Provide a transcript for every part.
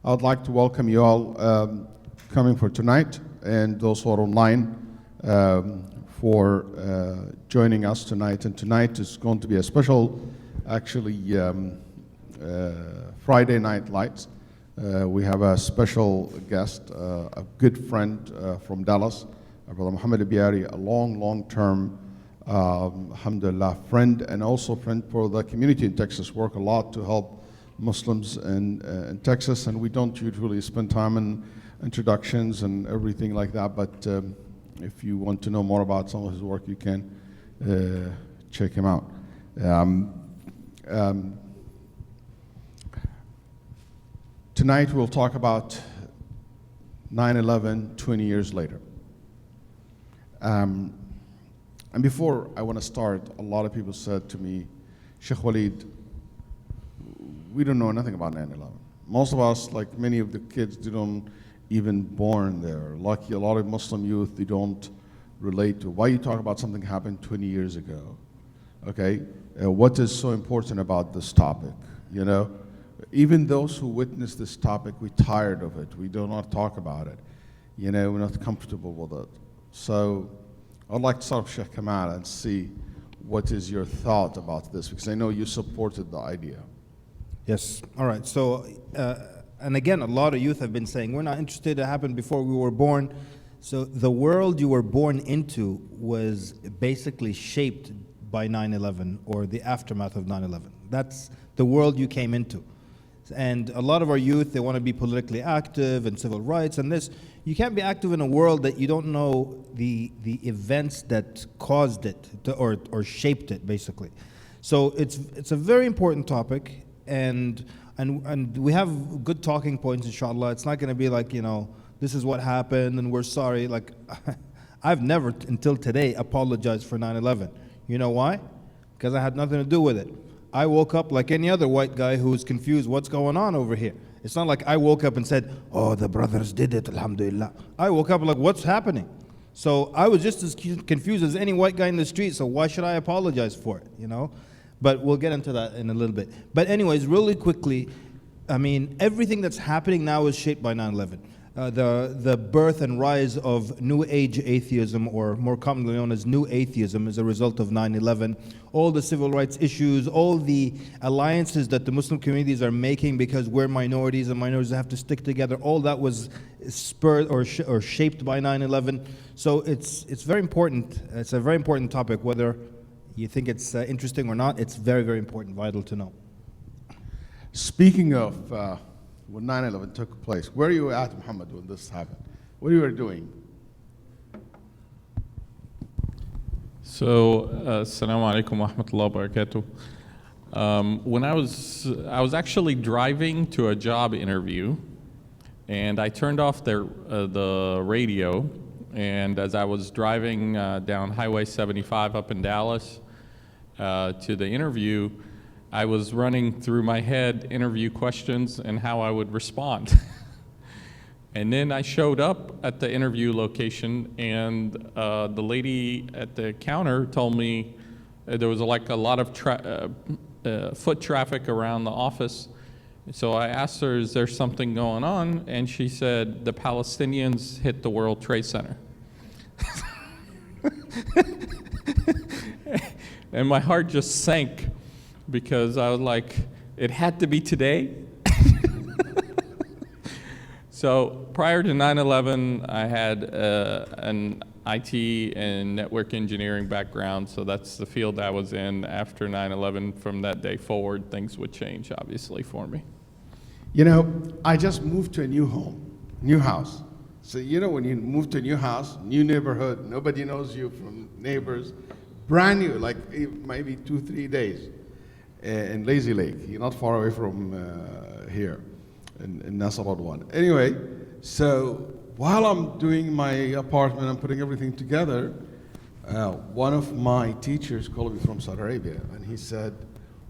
I'd like to welcome you all coming for tonight and those who are online for joining us tonight. And tonight is going to be a special, actually, Friday Night Lights. We have a special guest, a good friend from Dallas, Brother Muhammad Biari, a long-term, alhamdulillah, friend, and also friend for the community in Texas. Work a lot to help Muslims in Texas, and we don't usually spend time in introductions and everything like that, but if you want to know more about some of his work, you can check him out. Tonight we'll talk about 9/11 20 years later. And before I want to start, a lot of people said to me, Sheikh Walid, we don't know nothing about 9/11. Most of us, like many of the kids, they don't even born there. Like a lot of Muslim youth, they don't relate to. Why you talk about something happened 20 years ago? Okay, what is so important about this topic? You know, even those who witness this topic, we're tired of it. We do not talk about it. You know, we're not comfortable with it. So I'd like to start with Sheikh Kamal and see what is your thought about this, because I know you supported the idea. Yes. All right. So, and again, a lot of youth have been saying, we're not interested, it happened before we were born. So the world you were born into was basically shaped by 9/11 or the aftermath of 9/11. That's the world you came into. And a lot of our youth, they want to be politically active and civil rights and this. You can't be active in a world that you don't know the events that caused it or shaped it, basically. So it's a very important topic. And we have good talking points, inshallah. It's not going to be like, you know, this is what happened and we're sorry. Like, I've never until today apologized for 9/11. You know why? Because I had nothing to do with it. I woke up like any other white guy who was confused, what's going on over here? It's not like I woke up and said, oh, the brothers did it, alhamdulillah. I woke up like, what's happening? So I was just as confused as any white guy in the street, so why should I apologize for it, you know? But we'll get into that in a little bit. But anyways, really quickly, I mean, everything that's happening now is shaped by 9/11. The birth and rise of New Age atheism, or more commonly known as New Atheism, is a result of 9/11. All the civil rights issues, all the alliances that the Muslim communities are making because we're minorities and minorities have to stick together, all that was spurred or shaped by 9/11. So it's very important. It's a very important topic, whether you think it's interesting or not. It's very, very important, vital to know. Speaking of when 9/11 took place, where were you at, Muhammad, when this happened? What you were doing? So, assalamu alaikum wa rahmatullahi wa barakatuh. When I was actually driving to a job interview, and I turned off the radio, and as I was driving down Highway 75 up in Dallas to the interview, I was running through my head interview questions and how I would respond. And then I showed up at the interview location, and the lady at the counter told me there was like a lot of foot traffic around the office. So I asked her, is there something going on? And she said, the Palestinians hit the World Trade Center. And my heart just sank, because I was like, it had to be today. So prior to 9/11, I had an IT and network engineering background, so that's the field I was in. After 9/11, from that day forward, things would change, obviously, for me. You know, I just moved to a new home, new house. So, you know, when you move to a new house, new neighborhood, nobody knows you from neighbors, brand new, like maybe 2-3 days. In Lazy Lake, you're not far away from here, in Nasrad one. Anyway, so while I'm doing my apartment, I'm putting everything together, one of my teachers called me from Saudi Arabia, and he said,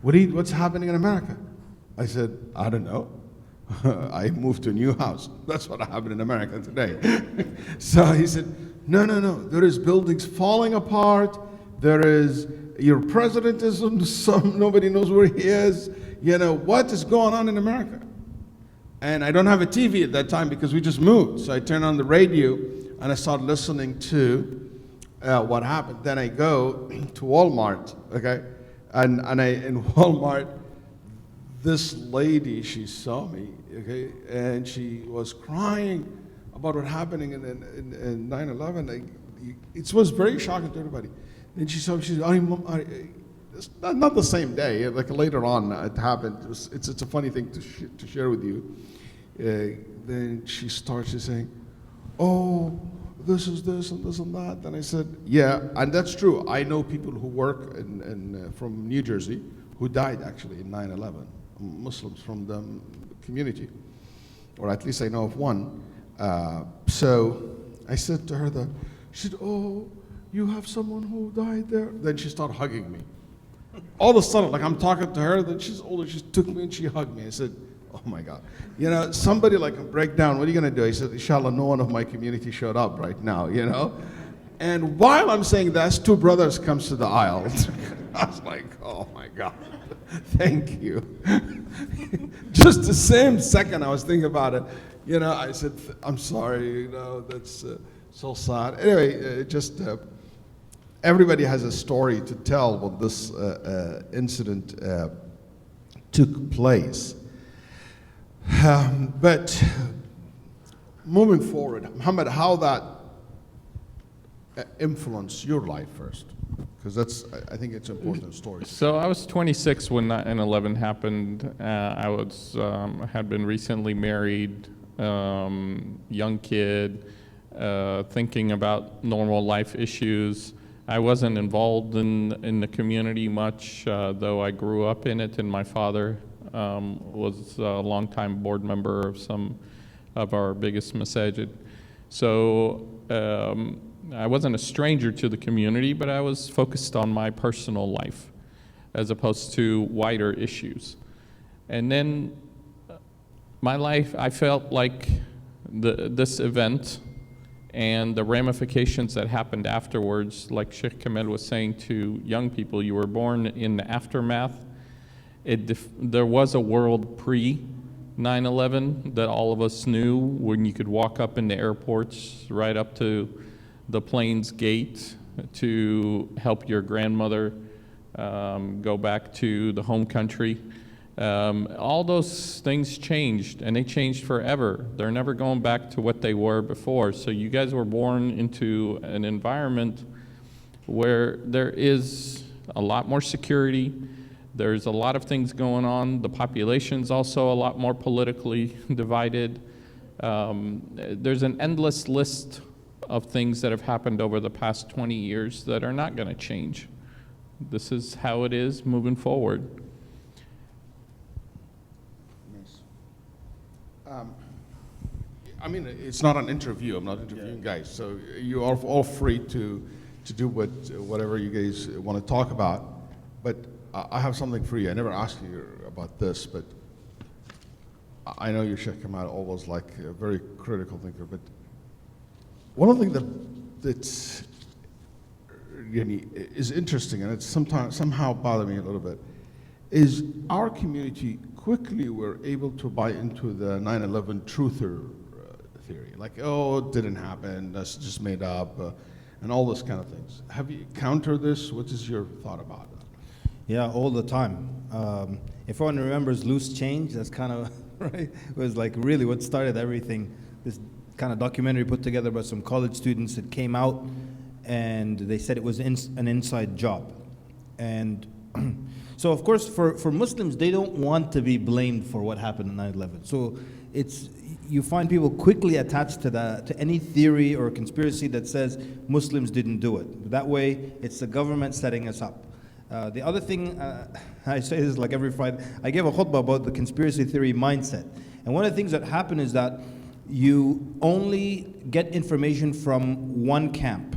Walid, what's happening in America? I said, I don't know. I moved to a new house. That's what happened in America today. So he said, no, there is buildings falling apart, there is your president is nobody knows where he is. You know, what is going on in America? And I don't have a TV at that time because we just moved. So I turn on the radio and I start listening to what happened. Then I go to Walmart, okay? And in Walmart, this lady, she saw me, okay? And she was crying about what happening in 9/11. It was very shocking to everybody. And she saw me, she said, it's not the same day, like later on it happened. It's a funny thing to share with you. Then she starts saying, oh, this is this and this and that. And I said, yeah, and that's true. I know people who work from New Jersey who died actually in 9/11, Muslims from the community, or at least I know of one. So I said to her that, she said, oh, you have someone who died there? Then she started hugging me. All of a sudden, like I'm talking to her, then she's older, she took me and she hugged me. I said, oh my God. You know, somebody like a breakdown, what are you going to do? I said, inshallah, no one of my community showed up right now, you know? And while I'm saying that, two brothers comes to the aisle. I was like, oh my God, thank you. Just the same second I was thinking about it, you know, I said, I'm sorry, you know, that's so sad. Anyway, everybody has a story to tell when this incident took place. But moving forward, Muhammad, how that influenced your life first? Because I think it's an important story. So I was 26 when 9/11 happened. I had been recently married, young kid, thinking about normal life issues. I wasn't involved in the community much, though I grew up in it, and my father was a longtime board member of some of our biggest masajid. So I wasn't a stranger to the community, but I was focused on my personal life as opposed to wider issues. And then my life, I felt like this event and the ramifications that happened afterwards, like Sheikh Kamel was saying to young people, you were born in the aftermath. There was a world pre-9/11 that all of us knew, when you could walk up in the airports, right up to the plane's gate to help your grandmother go back to the home country. All those things changed, and they changed forever. They're never going back to what they were before. So you guys were born into an environment where there is a lot more security. There's a lot of things going on. The population's also a lot more politically divided. There's an endless list of things that have happened over the past 20 years that are not going to change. This is how it is moving forward. I mean, it's not an interview. I'm not interviewing guys. So you are all free to do whatever you guys want to talk about. But I have something for you. I never asked you about this, but I know you, Sheikh Kamal, always like a very critical thinker. But one of the things that's really is interesting, and it's somehow bothered me a little bit, is our community quickly were able to buy into the 9/11 truther theory. Like, oh, it didn't happen, that's just made up, and all those kind of things. Have you countered this? What is your thought about that? Yeah, all the time. If anyone remembers Loose Change, that's kind of, right? It was like really what started everything. This kind of documentary put together by some college students. It came out, and they said it was an inside job. And so, of course, for Muslims, they don't want to be blamed for what happened in 9/11. So you find people quickly attached to any theory or conspiracy that says Muslims didn't do it. That way, it's the government setting us up. The other thing, I say this like every Friday, I gave a khutbah about the conspiracy theory mindset. And one of the things that happen is that you only get information from one camp,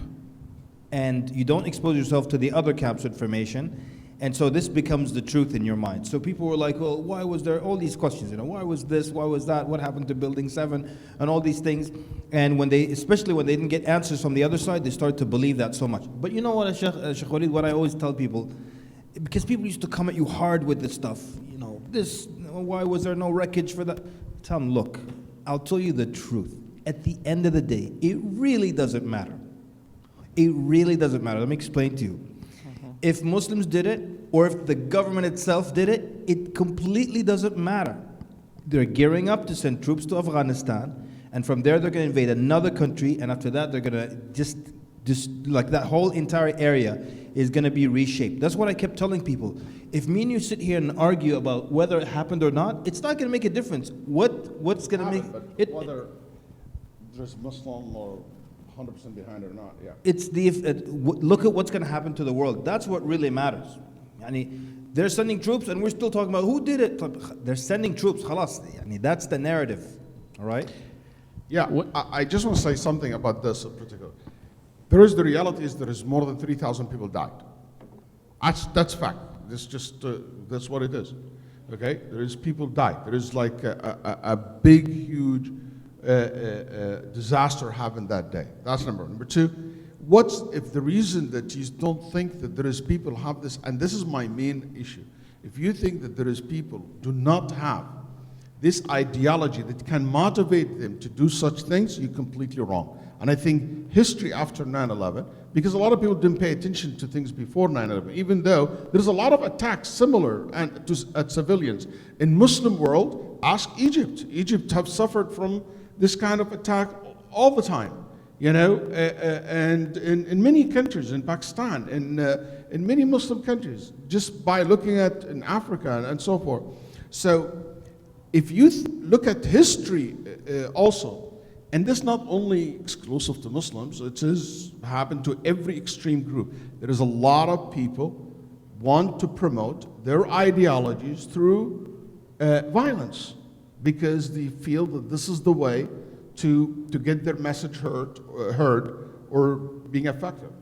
and you don't expose yourself to the other camp's information. And so this becomes the truth in your mind. So people were like, well, why was there all these questions? Why was this? Why was that? What happened to Building 7? And all these things. And especially when they didn't get answers from the other side, they started to believe that so much. But you know what, Sheikh Walid, what I always tell people, because people used to come at you hard with this stuff. Why was there no wreckage for that? tell them, look, I'll tell you the truth. At the end of the day, it really doesn't matter. It really doesn't matter. Let me explain to you. If Muslims did it, or if the government itself did it, it completely doesn't matter. They're gearing up to send troops to Afghanistan, and from there they're going to invade another country, and after that they're going to just like that whole entire area is going to be reshaped. That's what I kept telling people. If me and you sit here and argue about whether it happened or not, it's not going to make a difference. What's going to make it? Whether there's Muslim or 100% behind it or not, yeah. It's look at what's going to happen to the world. That's what really matters. They're sending troops, and we're still talking about who did it. They're sending troops. Khalas. That's the narrative. All right. Yeah. I just want to say something about this in particular. The reality is there is more than 3,000 people died. That's fact. This just that's what it is. Okay. There is people died. There is like a big, huge disaster happened that day. That's number one. Number two, what's if the reason that you don't think that there is people have this, and this is my main issue. If you think that there is people do not have this ideology that can motivate them to do such things, you're completely wrong. And I think history after 9/11, because a lot of people didn't pay attention to things before 9/11, even though there's a lot of attacks similar at civilians. In Muslim world, ask Egypt. Egypt have suffered from this kind of attack all the time, and in many countries, in Pakistan, in many Muslim countries, just by looking at in Africa and so forth. So if you look at history also, and this is not only exclusive to Muslims, it has happened to every extreme group. There is a lot of people want to promote their ideologies through violence because they feel that this is the way to get their message heard or being effective.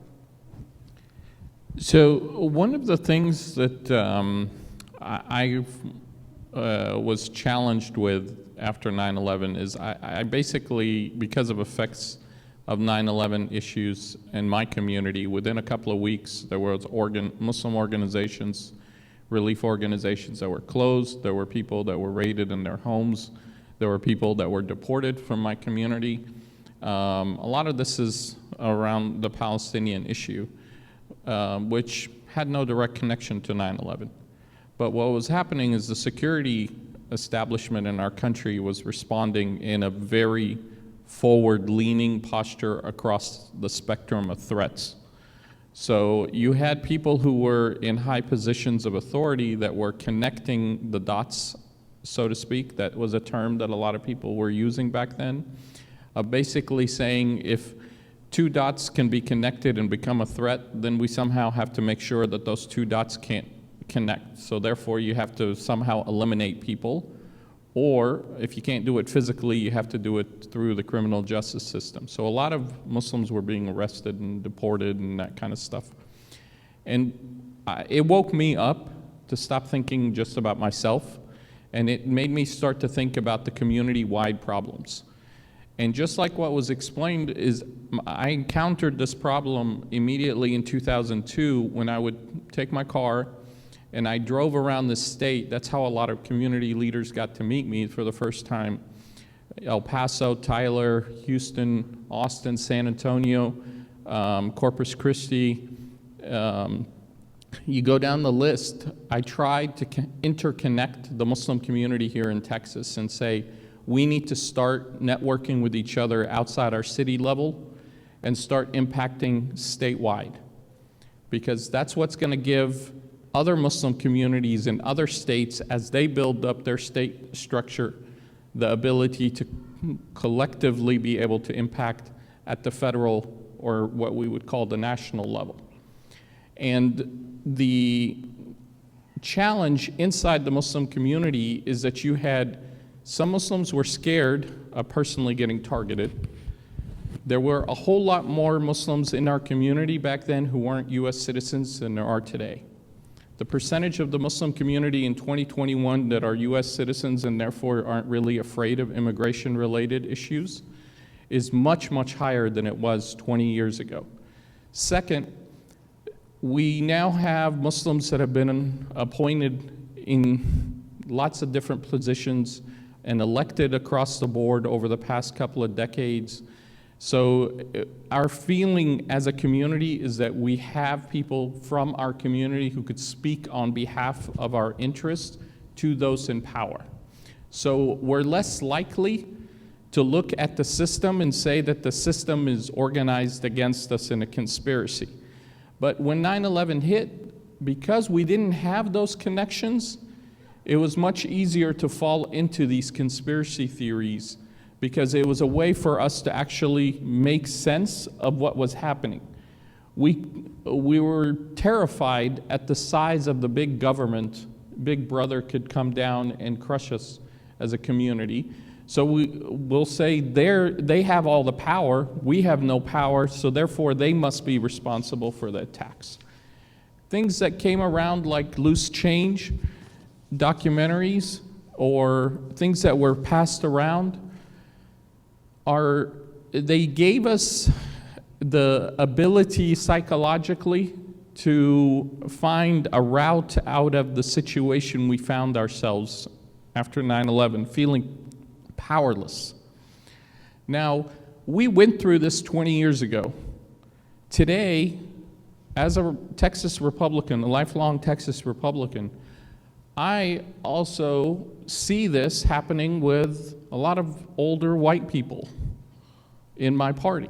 So one of the things that I was challenged with after 9/11 is I basically, because of effects of 9/11 issues in my community, within a couple of weeks, there was Muslim organizations, relief organizations that were closed. There were people that were raided in their homes. There were people that were deported from my community. A lot of this is around the Palestinian issue, which had no direct connection to 9/11. But what was happening is the security establishment in our country was responding in a very forward-leaning posture across the spectrum of threats. So you had people who were in high positions of authority that were connecting the dots, so to speak. That was a term that a lot of people were using back then, basically saying if two dots can be connected and become a threat, then we somehow have to make sure that those two dots can't connect. So therefore you have to somehow eliminate people, or if you can't do it physically, you have to do it through the criminal justice system. So a lot of Muslims were being arrested and deported and that kind of stuff. And it woke me up to stop thinking just about myself, and it made me start to think about the community-wide problems. And just like what was explained is I encountered this problem immediately in 2002 when I would take my car and I drove around the state. That's how a lot of community leaders got to meet me for the first time. El Paso, Tyler, Houston, Austin, San Antonio, Corpus Christi. You go down the list. I tried to interconnect the Muslim community here in Texas and say, we need to start networking with each other outside our city level and start impacting statewide, because that's what's going to give other Muslim communities in other states, as they build up their state structure, the ability to collectively be able to impact at the federal, or what we would call the national level. And the challenge inside the Muslim community is that you had some Muslims were scared of personally getting targeted. There were a whole lot more Muslims in our community back then who weren't US citizens than there are today. The percentage of the Muslim community in 2021 that are US citizens and therefore aren't really afraid of immigration-related issues is much, much higher than it was 20 years ago. Second, we now have Muslims that have been appointed in lots of different positions and elected across the board over the past couple of decades. So our feeling as a community is that we have people from our community who could speak on behalf of our interests to those in power. So we're less likely to look at the system and say that the system is organized against us in a conspiracy. But when 9/11 hit, because we didn't have those connections, it was much easier to fall into these conspiracy theories because it was a way for us to actually make sense of what was happening. We were terrified at the size of the big government. Big Brother could come down and crush us as a community. So we'll say they have all the power, we have no power, so therefore they must be responsible for the attacks. Things that came around like loose change, documentaries, or things that were passed around, they gave us the ability psychologically to find a route out of the situation we found ourselves after 9/11, feeling powerless. Now, we went through this 20 years ago. Today, as a Texas Republican, a lifelong Texas Republican, I also see this happening with a lot of older white people in my party.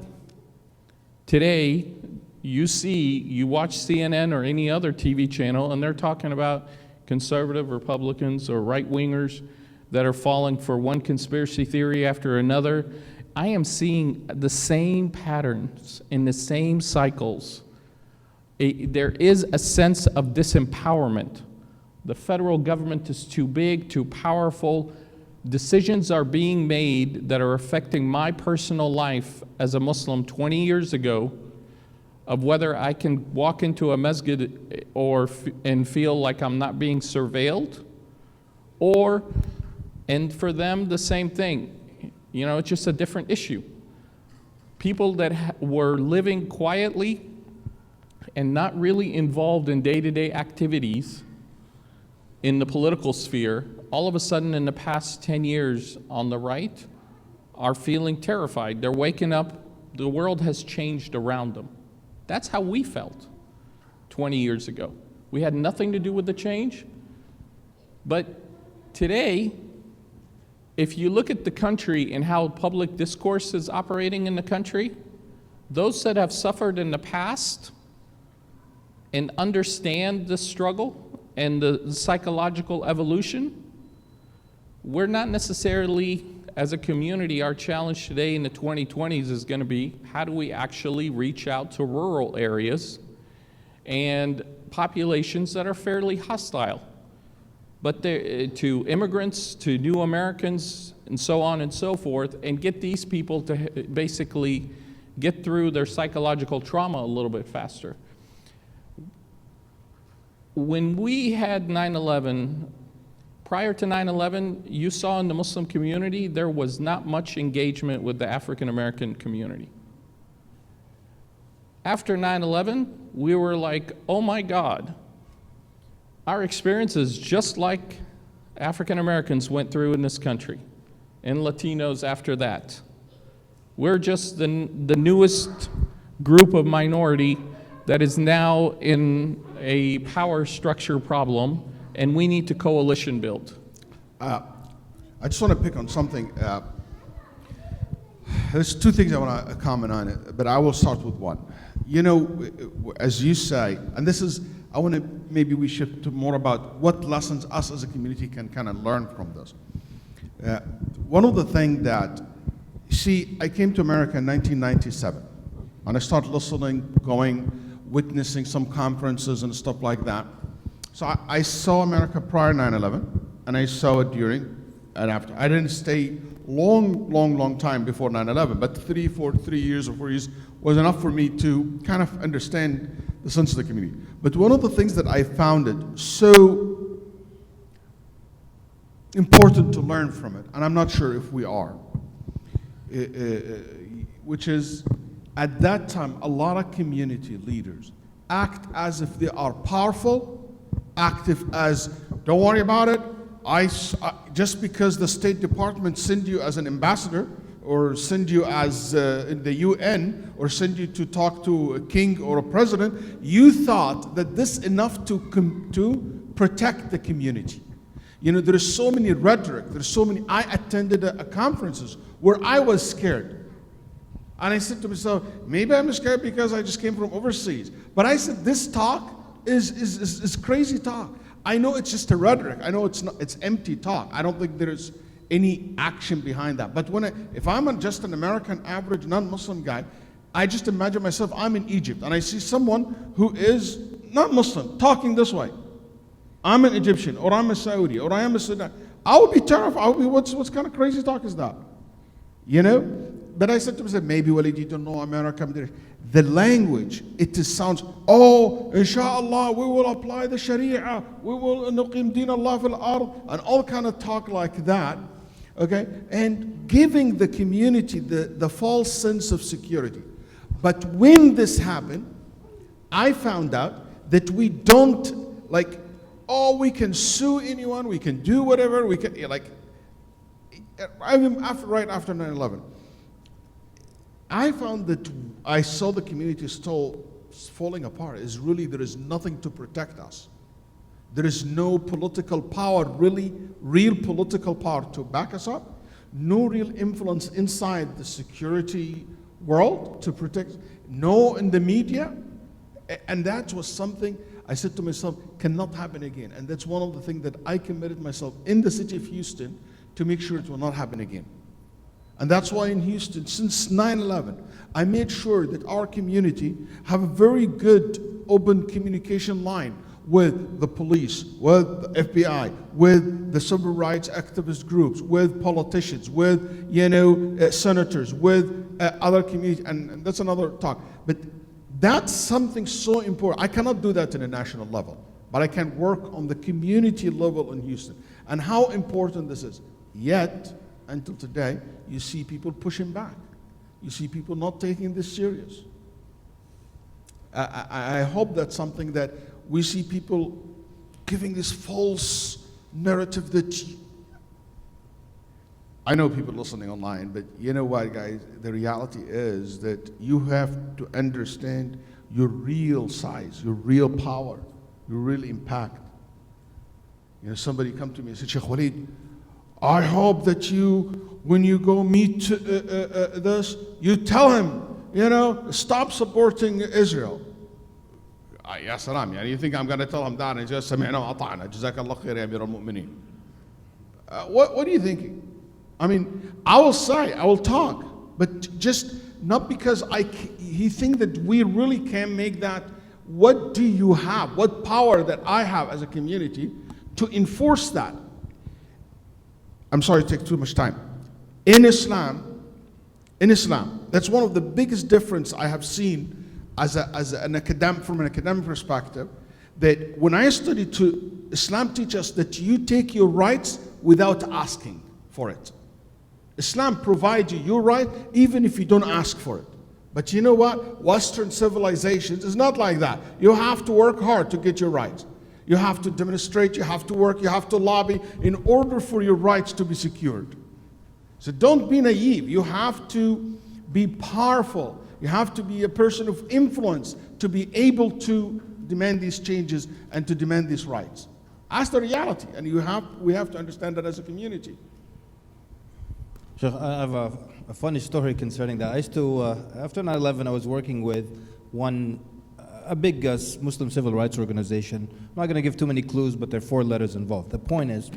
Today, you watch CNN or any other TV channel, and they're talking about conservative Republicans or right-wingers that are falling for one conspiracy theory after another. I am seeing the same patterns in the same cycles. There is a sense of disempowerment. The federal government is too big, too powerful. Decisions are being made that are affecting my personal life as a Muslim 20 years ago of whether I can walk into a masjid and feel like I'm not being surveilled, and for them, the same thing. You know, it's just a different issue. People that were living quietly and not really involved in day-to-day activities in the political sphere, all of a sudden in the past 10 years on the right, are feeling terrified. They're waking up, the world has changed around them. That's how we felt 20 years ago. We had nothing to do with the change, but today, if you look at the country and how public discourse is operating in the country, those that have suffered in the past and understand the struggle and the psychological evolution, we're not necessarily, as a community, our challenge today in the 2020s is going to be, how do we actually reach out to rural areas and populations that are fairly hostile? But to immigrants, to new Americans, and so on and so forth, and get these people to basically get through their psychological trauma a little bit faster. When we had 9/11, prior to 9/11, you saw in the Muslim community, there was not much engagement with the African American community. After 9/11, we were like, oh my God, our experience is just like African Americans went through in this country, and Latinos after that. We're just the newest group of minority that is now in a power structure problem, and we need to coalition build. I just want to pick on something. There's two things I want to comment on it, but I will start with one. You know, as you say, and this is, I want to, maybe we shift to more about what lessons us as a community can kind of learn from this. One of the things that, see, I came to America in 1997, and I started listening, going, witnessing some conferences and stuff like that. So I saw America prior to 9/11, and I saw it during and after. I didn't stay long time before 9/11, but 3 years or 4 years was enough for me to kind of understand the sense of the community. But one of the things that I found it so important to learn from it, and I'm not sure if we are, which is, at that time, a lot of community leaders act as if they are powerful, active as, don't worry about it, just because the State Department send you as an ambassador, or send you as in the UN, or send you to talk to a king or a president, you thought that this enough to protect the community. You know, there is so many rhetoric, there's so many. I attended conferences where I was scared. And I said to myself, maybe I'm scared because I just came from overseas. But I said, this talk is crazy talk. I know it's just a rhetoric. I know it's empty talk. I don't think there is any action behind that. But if I'm just an American average non-Muslim guy, I just imagine myself, I'm in Egypt, and I see someone who is not Muslim talking this way. I'm an Egyptian, or I'm a Saudi, or I am a Sudan. I would be terrified. I would be, what's kind of crazy talk is that? You know? But I said to myself, maybe, Walid, you don't know America. The language, sounds, oh, inshallah, we will apply the Sharia, we will nuqim din Allah fil ard, and all kind of talk like that, okay? And giving the community the false sense of security. But when this happened, I found out that we don't, like, oh, we can sue anyone, we can do whatever, we can, like, right after 9/11. I found that I saw the community still falling apart. Is really there is nothing to protect us. There is no political power, really real political power to back us up. No real influence inside the security world to protect. No in the media. And that was something I said to myself cannot happen again. And that's one of the things that I committed myself in the city of Houston to make sure it will not happen again. And that's why in Houston, since 9/11, I made sure that our community have a very good open communication line with the police, with the FBI, with the civil rights activist groups, with politicians, with senators, with other communities, and that's another talk. But that's something so important. I cannot do that in a national level, but I can work on the community level in Houston and how important this is. Yet, until today, you see people pushing back. You see people not taking this serious. I hope that's something that we see people giving this false narrative that I know people listening online, but you know what, guys? The reality is that you have to understand your real size, your real power, your real impact. You know, somebody come to me and said, Sheikh Walid, I hope that you, when you go meet this, you tell him, stop supporting Israel. Ya salam, you think I'm going to tell him that and just سمعنا وأطعنا جزاك الله خير يا أمير المؤمنين. What are you thinking? I mean, I will talk, but just not because he think that we really can make that. What do you have? What power that I have as a community to enforce that? I'm sorry to take too much time. In Islam, that's one of the biggest difference I have seen from an academic perspective, that when I study Islam teaches us that you take your rights without asking for it. Islam provides you your right even if you don't ask for it. But you know what? Western civilizations is not like that. You have to work hard to get your rights. You have to demonstrate, you have to work, you have to lobby in order for your rights to be secured. So don't be naive. You have to be powerful. You have to be a person of influence to be able to demand these changes and to demand these rights. That's the reality, and we have to understand that as a community. Sheikh, I have a funny story concerning that. I used to, after 9/11, I was working with a big Muslim civil rights organization. I'm not going to give too many clues, but there are 4 letters involved. The point is,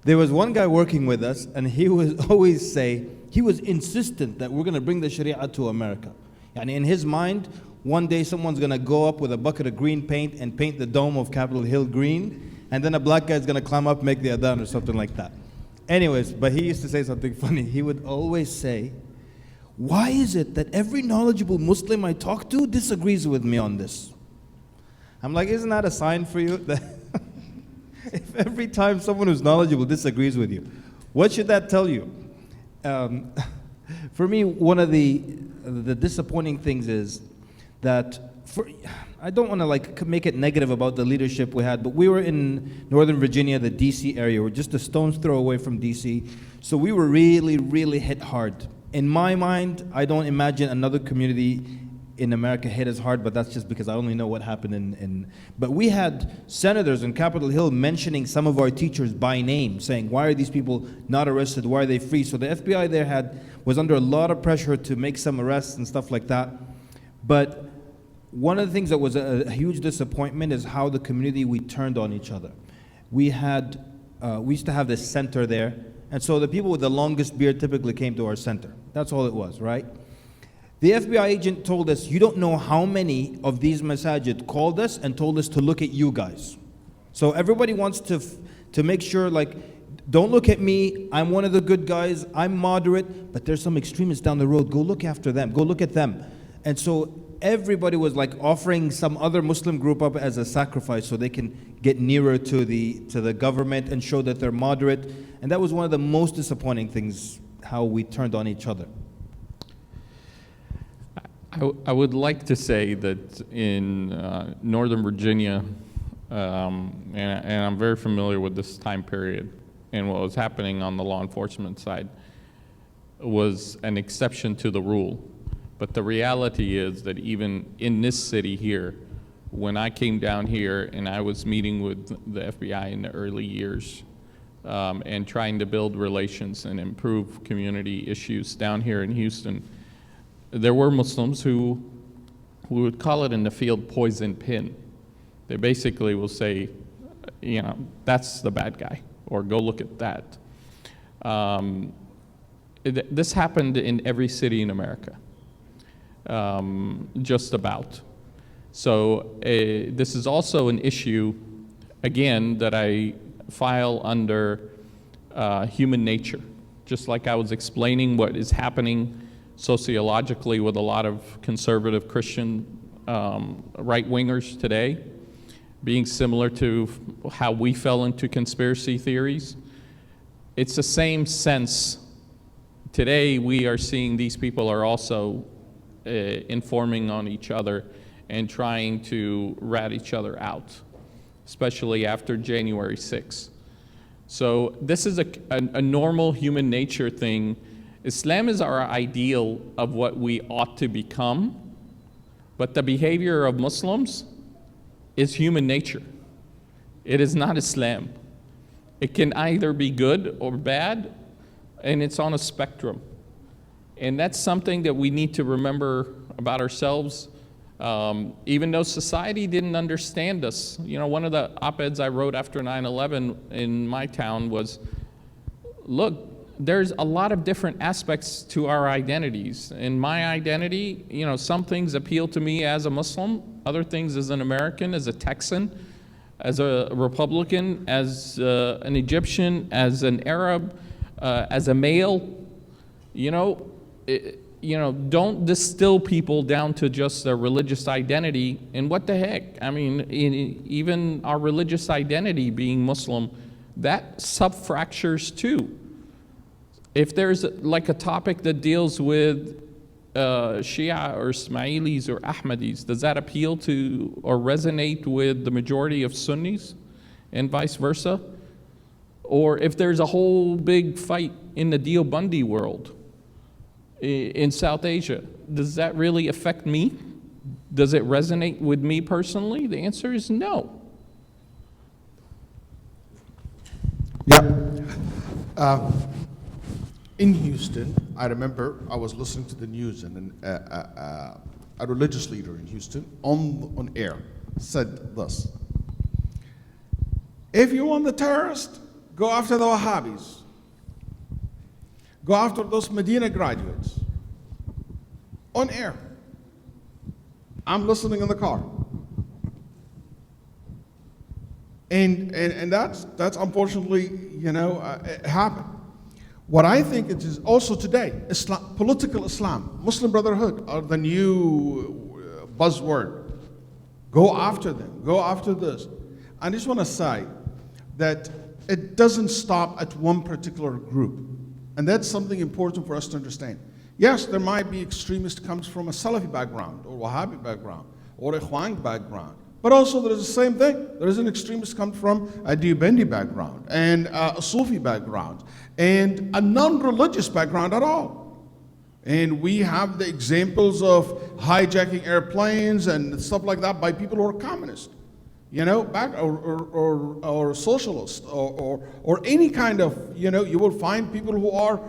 there was one guy working with us, and he was insistent that we're going to bring the Sharia to America. And in his mind, one day someone's going to go up with a bucket of green paint and paint the dome of Capitol Hill green, and then a black guy's going to climb up, make the adhan or something like that. Anyways, but he used to say something funny. He would always say, why is it that every knowledgeable Muslim I talk to disagrees with me on this? I'm like, isn't that a sign for you that if every time someone who's knowledgeable disagrees with you, what should that tell you? For me, one of the disappointing things is that I don't want to like make it negative about the leadership we had, but we were in Northern Virginia, the DC area. We're just a stone's throw away from DC. So we were really, really hit hard. In my mind, I don't imagine another community in America hit as hard, but that's just because I only know what happened but we had senators in Capitol Hill mentioning some of our teachers by name, saying, why are these people not arrested? Why are they free? So the FBI there was under a lot of pressure to make some arrests and stuff like that. But one of the things that was a huge disappointment is how the community, we turned on each other. We used to have this center there, and so the people with the longest beard typically came to our center. That's all it was, right? The FBI agent told us, you don't know how many of these masajid called us and told us to look at you guys. So everybody wants to make sure, like, don't look at me, I'm one of the good guys, I'm moderate, but there's some extremists down the road, go look after them, go look at them. And so everybody was like offering some other Muslim group up as a sacrifice so they can get nearer to the government and show that they're moderate. And that was one of the most disappointing things, how we turned on each other. I would like to say that in Northern Virginia, and I'm very familiar with this time period, and what was happening on the law enforcement side was an exception to the rule. But the reality is that even in this city here, when I came down here and I was meeting with the FBI in the early years and trying to build relations and improve community issues down here in Houston, there were Muslims who would call it in the field poison pin. They basically will say, you know, that's the bad guy, or go look at that. This happened in every city in America, just about. So this is also an issue, again, that I file under human nature. Just like I was explaining what is happening sociologically with a lot of conservative Christian right-wingers today, being similar to how we fell into conspiracy theories. It's the same sense. Today we are seeing these people are also informing on each other and trying to rat each other out, especially after January 6th. So this is a normal human nature thing. Islam is our ideal of what we ought to become, but the behavior of Muslims is human nature. It is not Islam. It can either be good or bad, and it's on a spectrum. And that's something that we need to remember about ourselves, even though society didn't understand us. You know, one of the op-eds I wrote after 9/11 in my town was, look, there's a lot of different aspects to our identities. In my identity, you know, some things appeal to me as a Muslim, other things as an American, as a Texan, as a Republican, as an Egyptian, as an Arab, as a male. You know, don't distill people down to just their religious identity. And what the heck? I mean, even our religious identity, being Muslim, that subfractures too. If there's like a topic that deals with Shia or Ismailis or Ahmadis, does that appeal to or resonate with the majority of Sunnis and vice versa? Or if there's a whole big fight in the Deobandi world in South Asia, does that really affect me? Does it resonate with me personally? The answer is no. Yeah. In Houston, I remember I was listening to the news, and a religious leader in Houston on air said this: if you want the terrorists, go after the Wahhabis. Go after those Medina graduates. On air. I'm listening in the car. And that's unfortunately, you know, it happened. What I think it is also today, Islam, political Islam, Muslim Brotherhood are the new buzzword. Go after them, go after this. I just want to say that it doesn't stop at one particular group. And that's something important for us to understand. Yes, there might be extremist comes from a Salafi background or Wahhabi background or a Ikhwan background. But also there is the same thing. There is an extremist come from a Diubendi background, and a Sufi background, and a non-religious background at all. And we have the examples of hijacking airplanes and stuff like that by people who are communists, you know, or socialists, or any kind of, you know, you will find people who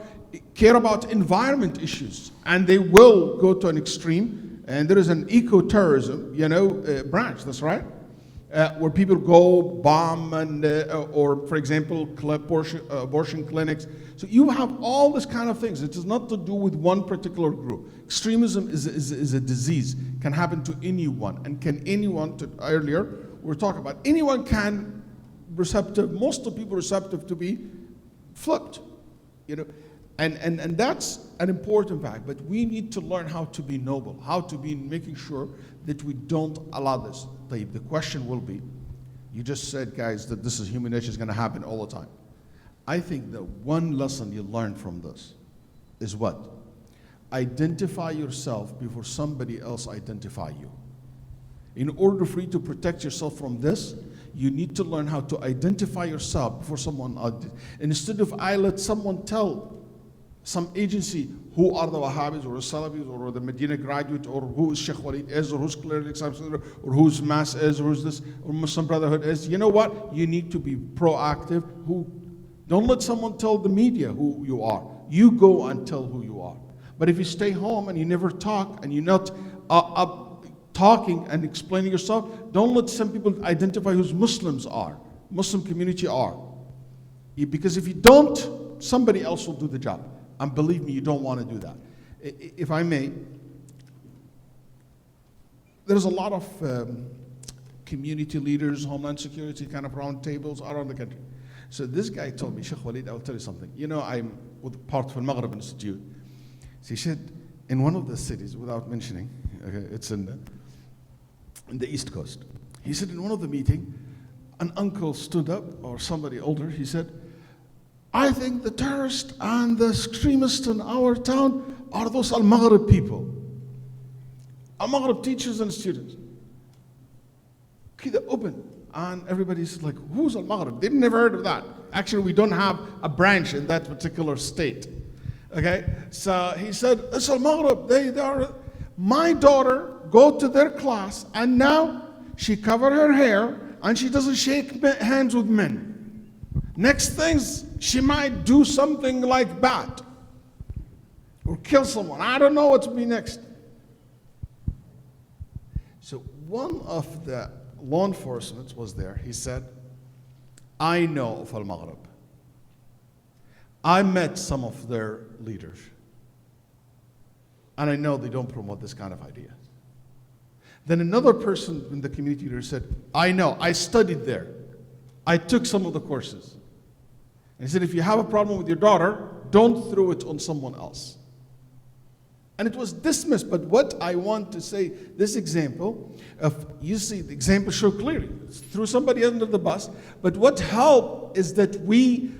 care about environment issues, and they will go to an extreme. And there is an eco-terrorism, you know, branch, that's right, where people go bomb and, or for example, abortion clinics. So you have all this kind of things. It is not to do with one particular group. Extremism is a disease, can happen to anyone. And can anyone, earlier, we were talking about, anyone can most of the people receptive to be flipped, you know. And that's an important fact, but we need to learn how to be noble, how to be making sure that we don't allow this. The question will be, you just said, guys, that this is human nature, is going to happen all the time. I think that one lesson you learn from this is what? Identify yourself before somebody else identify you. In order for you to protect yourself from this, you need to learn how to identify yourself before someone else. Instead of I let someone tell some agency who are the Wahhabis or the Salafis or the Medina graduate, or who is Sheikh Walid is, or who's clearly Islamic Center, or whose Mass is, or who's this, or Muslim Brotherhood is. You know what? You need to be proactive. Don't let someone tell the media who you are. You go and tell who you are. But if you stay home and you never talk, and you're not talking and explaining yourself, don't let some people identify who Muslims are, Muslim community are. Because if you don't, somebody else will do the job. And believe me, you don't want to do that. If I may, there's a lot of community leaders, Homeland Security kind of round tables around the country. So this guy told me, Sheikh Walid, I will tell you something. You know, I'm with part of the Maghrib Institute. So he said, in one of the cities, without mentioning, okay, it's in the East Coast. He said in one of the meetings, an uncle stood up, or somebody older, he said, I think the terrorists and the extremists in our town are those Al-Maghrib people. Al-Maghrib teachers and students. Kida open. And everybody's like, who's Al-Maghrib? They've never heard of that. Actually, we don't have a branch in that particular state. Okay? So he said, it's Al-Maghrib. They are. My daughter go to their class, and now she covered her hair, and she doesn't shake hands with men. Next things, she might do something like that, or kill someone. I don't know what to be next. So one of the law enforcement was there. He said, I know of Al-Maghrib. I met some of their leaders, and I know they don't promote this kind of idea. Then another person in the community leader said, I know, I studied there. I took some of the courses. And he said, if you have a problem with your daughter, don't throw it on someone else. And it was dismissed. But what I want to say, this example, you see the example show clearly. It's threw somebody under the bus. But what helped is that we,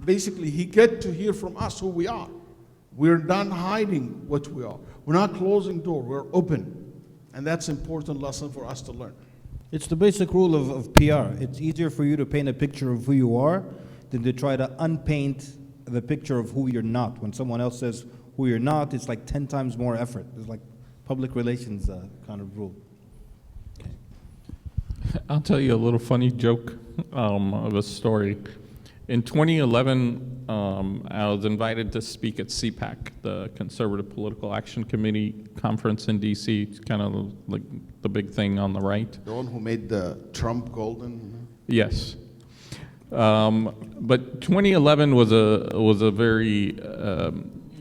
basically, he get to hear from us who we are. We're not hiding what we are. We're not closing door. We're open. And that's an important lesson for us to learn. It's the basic rule of PR. It's easier for you to paint a picture of who you are than to try to unpaint the picture of who you're not. When someone else says who you're not, it's like 10 times more effort. It's like public relations kind of rule. I'll tell you a little funny joke of a story. In 2011, I was invited to speak at CPAC, the Conservative Political Action Committee conference in DC. It's kind of like the big thing on the right. The one who made the Trump golden? Yes. But 2011 was a very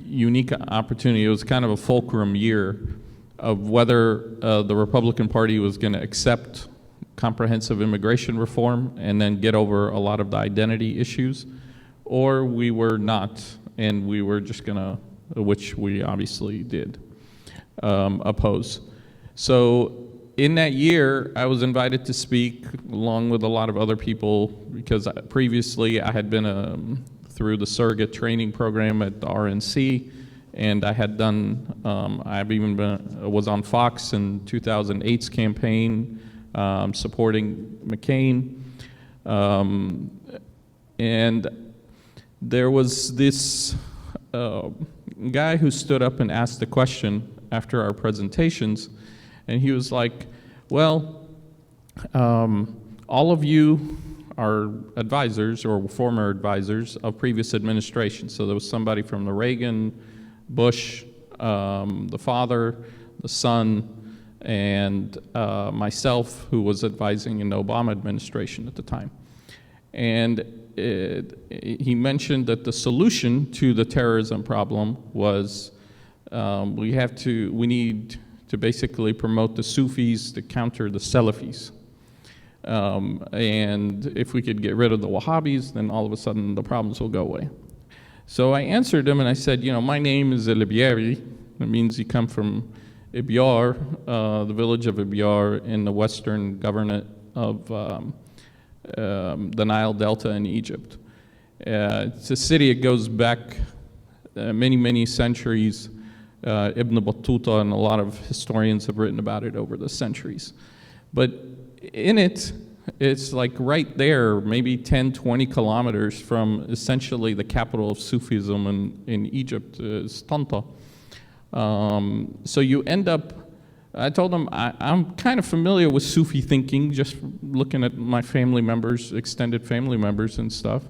unique opportunity. It was kind of a fulcrum year of whether the Republican Party was going to accept comprehensive immigration reform and then get over a lot of the identity issues, or we were not, and we were just going to, which we obviously did, oppose. So in that year, I was invited to speak along with a lot of other people because previously I had been through the surrogate training program at the RNC, And I had done, I've even was on Fox in 2008's campaign, supporting McCain. And there was this guy who stood up and asked a question after our presentations, and he was like, well, all of you are advisors or former advisors of previous administrations. So there was somebody from the Reagan, Bush, the father, the son, and myself, who was advising in the Obama administration at the time. And he mentioned that the solution to the terrorism problem was we need to basically promote the Sufis to counter the Salafis. And if we could get rid of the Wahhabis, then all of a sudden the problems will go away. So I answered him and I said, my name is El-Ibyari. That means you come from Ibyar, the village of Ibyar in the western governorate of the Nile Delta in Egypt. It's a city that goes back many, many centuries. Ibn Battuta and a lot of historians have written about it over the centuries. But in it, it's like right there, maybe 10, 20 kilometers from essentially the capital of Sufism in Egypt, is Tanta. So you end up, I told him, I'm kind of familiar with Sufi thinking, just looking at my family members, extended family members and stuff.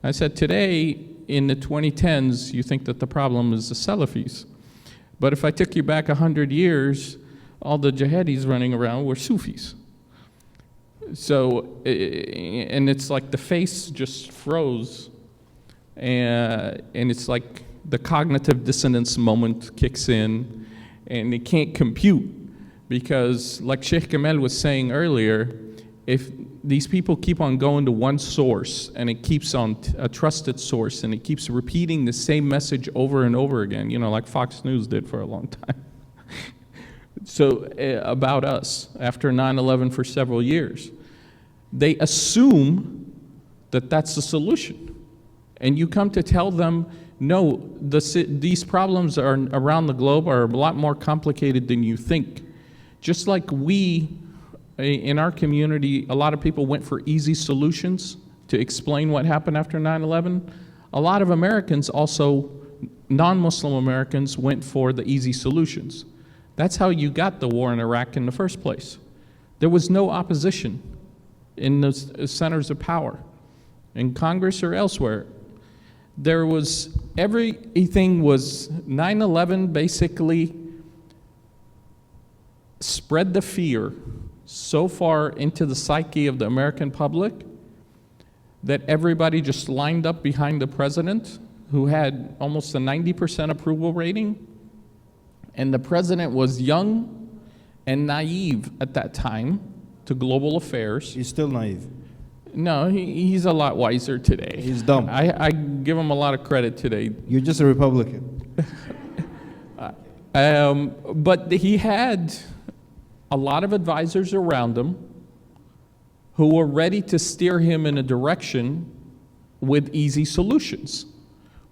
I said, today, in the 2010s, you think that the problem is the Salafis. But if I took you back 100 years, all the jihadis running around were Sufis. So, and it's like the face just froze, and it's like the cognitive dissonance moment kicks in, and it can't compute, because like Sheikh Kamal was saying earlier, if these people keep on going to one source, and it keeps on a trusted source, and it keeps repeating the same message over and over again, like Fox News did for a long time. So about us, after 9/11 for several years, they assume that that's the solution. And you come to tell them, no, these problems are around the globe are a lot more complicated than you think. Just like we, in our community, a lot of people went for easy solutions to explain what happened after 9/11. A lot of Americans also, non-Muslim Americans, went for the easy solutions. That's how you got the war in Iraq in the first place. There was no opposition in the centers of power, in Congress or elsewhere. There was, everything was, 9/11 basically spread the fear so far into the psyche of the American public that everybody just lined up behind the president, who had almost a 90% approval rating. And the president was young and naive at that time to global affairs. He's still naive. No, he's a lot wiser today. He's dumb. I give him a lot of credit today. You're just a Republican. But he had a lot of advisors around him who were ready to steer him in a direction with easy solutions.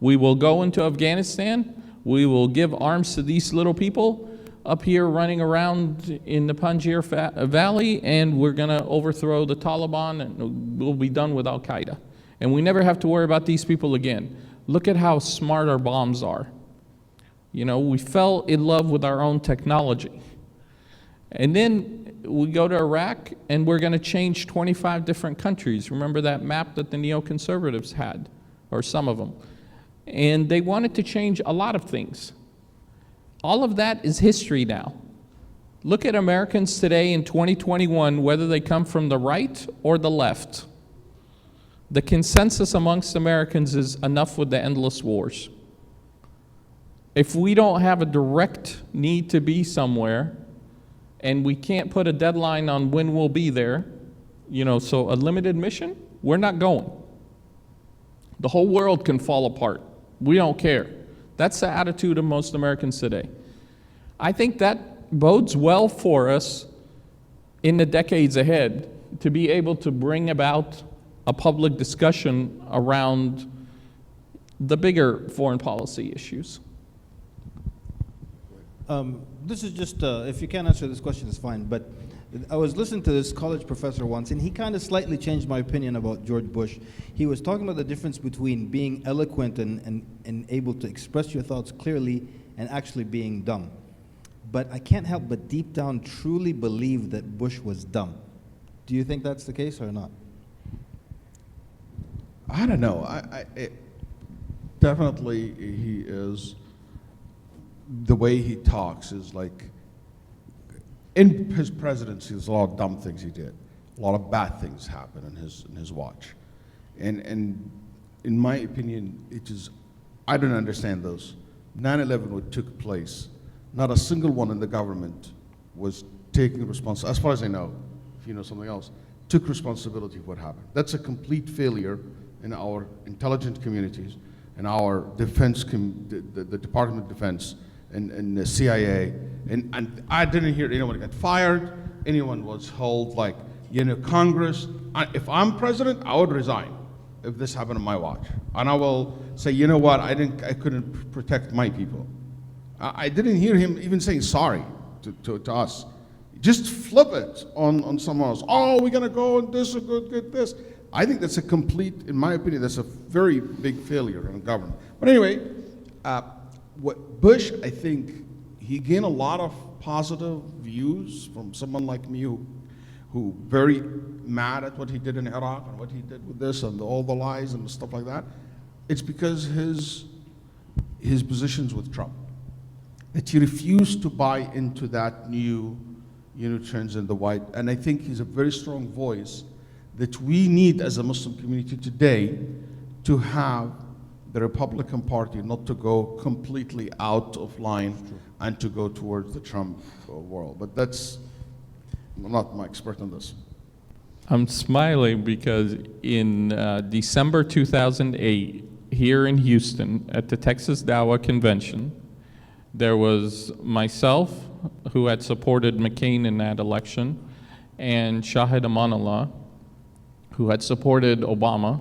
We will go into Afghanistan. We will give arms to these little people up here running around in the Panjshir Valley, and we're going to overthrow the Taliban, and we'll be done with Al-Qaeda. And we never have to worry about these people again. Look at how smart our bombs are. We fell in love with our own technology. And then we go to Iraq, and we're going to change 25 different countries. Remember that map that the neoconservatives had, or some of them? And they wanted to change a lot of things. All of that is history now. Look at Americans today in 2021, whether they come from the right or the left. The consensus amongst Americans is enough with the endless wars. If we don't have a direct need to be somewhere, and we can't put a deadline on when we'll be there, so a limited mission, we're not going. The whole world can fall apart. We don't care. That's the attitude of most Americans today. I think that bodes well for us in the decades ahead to be able to bring about a public discussion around the bigger foreign policy issues. This is just, if you can't answer this question, it's fine. But I was listening to this college professor once, and he kind of slightly changed my opinion about George Bush. He was talking about the difference between being eloquent and able to express your thoughts clearly and actually being dumb. But I can't help but deep down truly believe that Bush was dumb. Do you think that's the case or not? I don't know. Definitely he is. The way he talks is like, in his presidency, there's a lot of dumb things he did. A lot of bad things happened in his watch. And in my opinion, I don't understand those. 9/11, what took place, not a single one in the government was taking responsibility, as far as I know, if you know something else, took responsibility for what happened. That's a complete failure in our intelligence communities, in our defense, the Department of Defense, and the CIA. And I didn't hear anyone get fired, anyone was held like, Congress. If I'm president, I would resign if this happened on my watch. And I will say, you know what, I couldn't protect my people. I didn't hear him even saying sorry to us. Just flip it on someone else. Oh, we're gonna go and this is good, get this. I think that's a complete, in my opinion, that's a very big failure in government. But anyway, what Bush, I think, he gained a lot of positive views from someone like me who very mad at what he did in Iraq and what he did with this and all the lies and stuff like that. It's because his positions with Trump, that he refused to buy into that new trends in the white. And I think he's a very strong voice that we need as a Muslim community today to have the Republican Party not to go completely out of line and to go towards the Trump world. But I'm not my expert on this. I'm smiling because in December 2008, here in Houston at the Texas Dawah Convention, there was myself, who had supported McCain in that election, and Shahid Amanullah, who had supported Obama.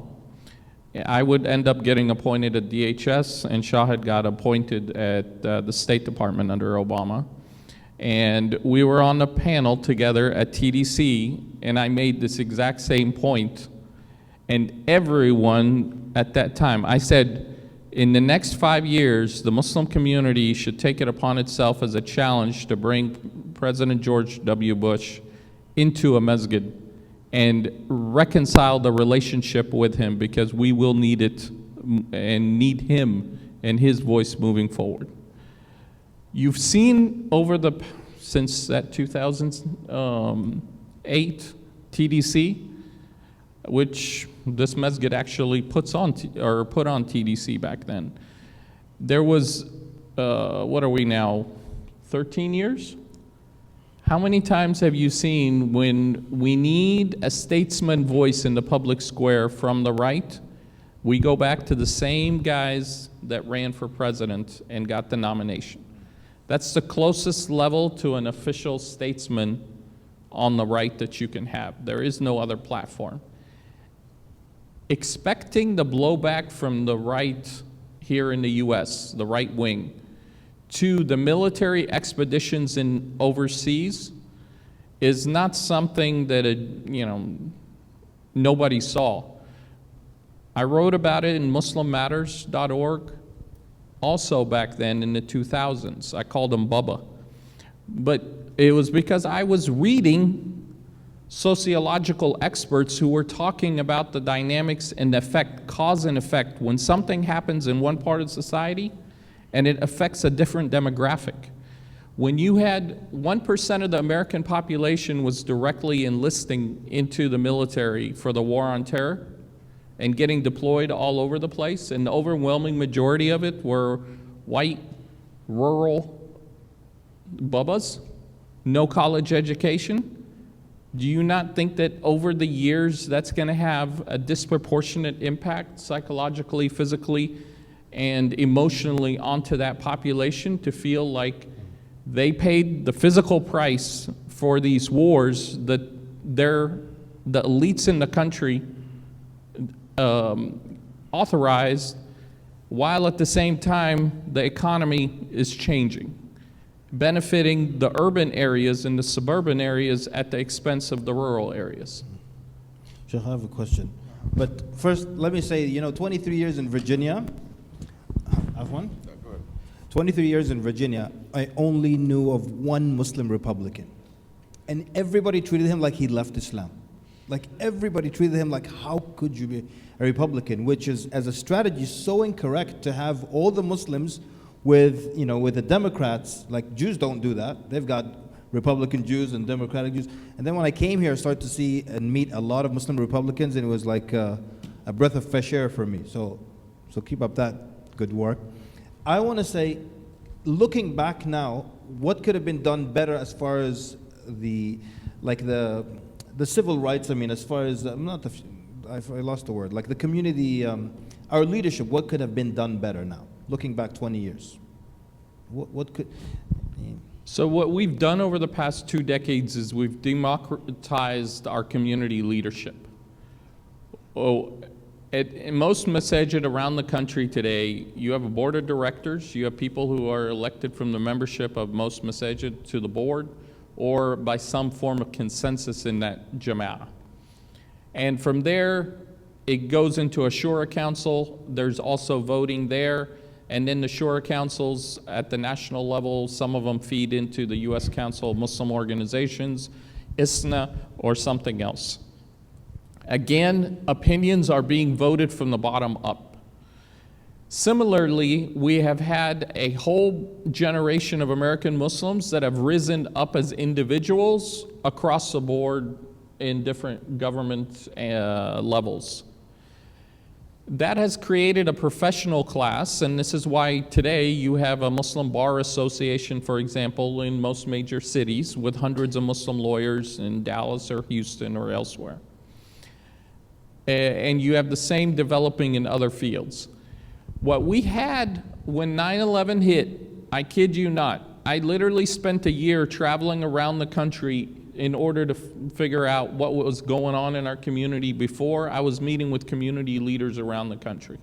I would end up getting appointed at DHS, and Shahid got appointed at the State Department under Obama. And we were on a panel together at TDC, and I made this exact same point. And everyone at that time, I said, in the next 5 years, the Muslim community should take it upon itself as a challenge to bring President George W. Bush into a masjid and reconcile the relationship with him, because we will need it and need him and his voice moving forward. You've seen since that 2008 TDC, which this masjid actually put on TDC back then. There was, what are we now, 13 years? How many times have you seen when we need a statesman voice in the public square from the right, we go back to the same guys that ran for president and got the nomination? That's the closest level to an official statesman on the right that you can have. There is no other platform. Expecting the blowback from the right here in the US, the right wing, to the military expeditions in overseas is not something that nobody saw. I wrote about it in MuslimMatters.org also back then in the 2000s. I called him Bubba. But it was because I was reading sociological experts who were talking about the dynamics and the effect, cause and effect, when something happens in one part of society and it affects a different demographic. When you had 1% of the American population was directly enlisting into the military for the war on terror and getting deployed all over the place, and the overwhelming majority of it were white, rural bubbas, no college education, do you not think that over the years that's going to have a disproportionate impact psychologically, physically, and emotionally onto that population to feel like they paid the physical price for these wars that the elites in the country authorized, while at the same time the economy is changing? benefiting the urban areas and the suburban areas at the expense of the rural areas. Sheikh, I have a question. But first, let me say, 23 years in Virginia. Have one? 23 years in Virginia, I only knew of one Muslim Republican. And everybody treated him like he left Islam. Like everybody treated him like, how could you be a Republican? Which is, as a strategy, so incorrect to have all the Muslims with the Democrats. Like Jews don't do that. They've got Republican Jews and Democratic Jews. And then when I came here, I started to see and meet a lot of Muslim Republicans, and it was like a breath of fresh air for me. So keep up that good work. I want to say, looking back now, what could have been done better as far as the civil rights? I mean, as far as I lost the word. Like the community, our leadership. What could have been done better now? Looking back 20 years, what could? So what we've done over the past 2 decades is we've democratized our community leadership. In most masajid around the country today, you have a board of directors, you have people who are elected from the membership of most masajid to the board, or by some form of consensus in that jama'ah. And from there, it goes into a shura council. There's also voting there. And then the shura councils at the national level, some of them feed into the U.S. Council of Muslim Organizations, ISNA, or something else. Again, opinions are being voted from the bottom up. Similarly, we have had a whole generation of American Muslims that have risen up as individuals across the board in different government levels. That has created a professional class, and this is why today you have a Muslim Bar Association, for example, in most major cities with hundreds of Muslim lawyers in Dallas or Houston or elsewhere. And you have the same developing in other fields. What we had when 9/11 hit, I kid you not, I literally spent a year traveling around the country in order to figure out what was going on in our community before. I was meeting with community leaders around the country.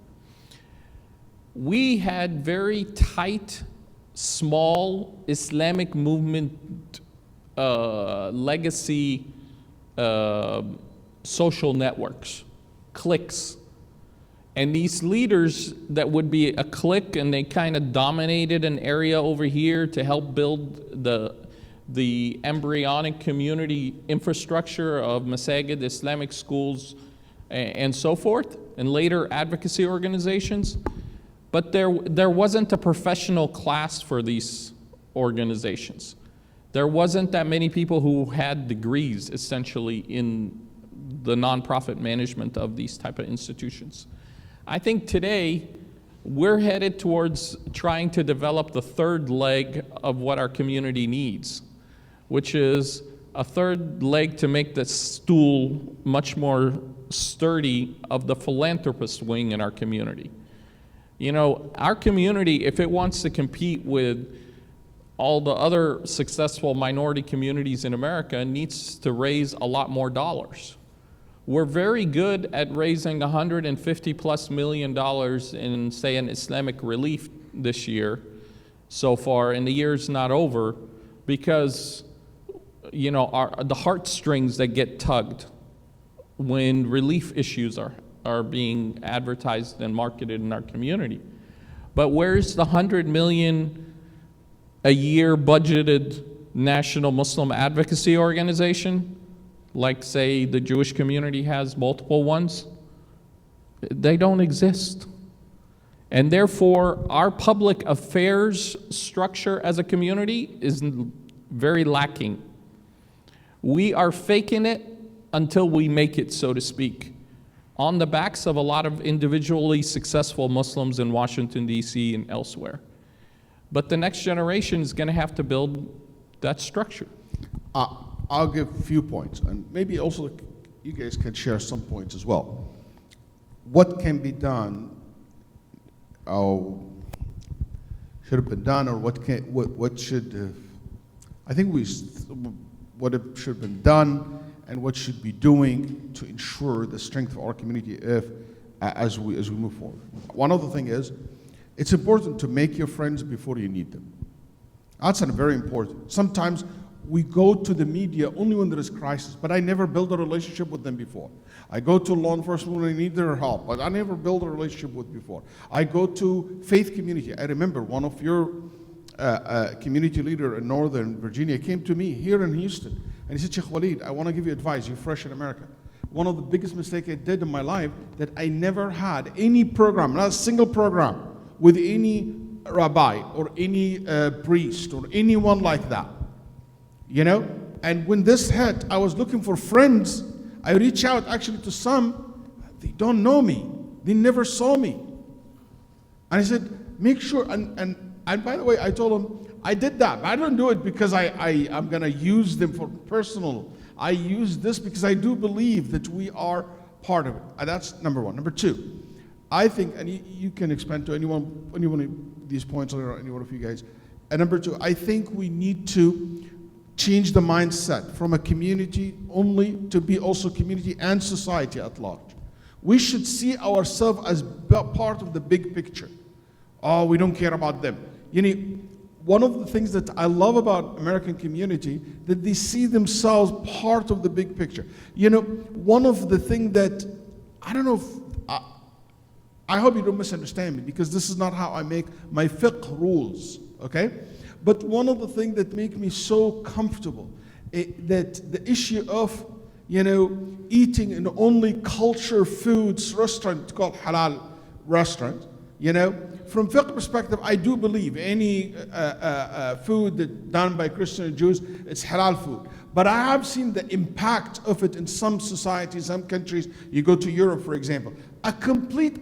We had very tight, small Islamic movement legacy social networks, CLICs. And these leaders that would be a clique, and they kind of dominated an area over here to help build the embryonic community infrastructure of masajid, Islamic schools, and so forth, and later advocacy organizations. But there wasn't a professional class for these organizations. There wasn't that many people who had degrees, essentially, in the nonprofit management of these type of institutions. I think today, we're headed towards trying to develop the third leg of what our community needs, which is a third leg to make the stool much more sturdy of the philanthropist wing in our community. Our community, if it wants to compete with all the other successful minority communities in America, needs to raise a lot more dollars. We're very good at raising $150+ million in, say, an Islamic relief this year so far, and the year's not over, because the heartstrings that get tugged when relief issues are being advertised and marketed in our community. But where's the $100 million a year budgeted national Muslim advocacy organization? Like, say, the Jewish community has multiple ones? They don't exist. And therefore, our public affairs structure as a community is very lacking. We are faking it until we make it, so to speak, on the backs of a lot of individually successful Muslims in Washington, D.C. and elsewhere. But the next generation is going to have to build that structure. I'll give a few points, and maybe also you guys can share some points as well. What can be done, or should have been done, or what should, I think what should have been done, and what should be doing to ensure the strength of our community as we move forward. One other thing is, it's important to make your friends before you need them. That's very important. Sometimes we go to the media only when there is crisis, but I never build a relationship with them before. I go to law enforcement when I need their help, but I never build a relationship with before. I go to faith community. I remember one of your community leader in Northern Virginia came to me here in Houston, and he said, Sheikh Walid, I want to give you advice. You're fresh in America. One of the biggest mistakes I did in my life that I never had any program, not a single program, with any rabbi or any priest or anyone like that. You know? And when this hit, I was looking for friends. I reached out actually to some, they don't know me. They never saw me. And I said, make sure, and by the way, I told them, I did that. But I don't do it because I'm going to use them for personal. I use this because I do believe that we are part of it. That's number one. Number two, I think, and you can expand to any one of these points or any one of you guys. And number two, I think we need to change the mindset from a community only to be also community and society at large. We should see ourselves as part of the big picture. Oh, we don't care about them. You know, one of the things that I love about American community, that they see themselves part of the big picture. You know, one of the things that, I don't know if, I hope you don't misunderstand me, because this is not how I make my fiqh rules, okay? But one of the things that make me so comfortable, that the issue of, you know, eating in only culture foods restaurant called halal restaurant, you know, from fiqh perspective, I do believe any food that done by Christians and Jews, it's halal food. But I have seen the impact of it in some societies, some countries. You go to Europe, for example, a complete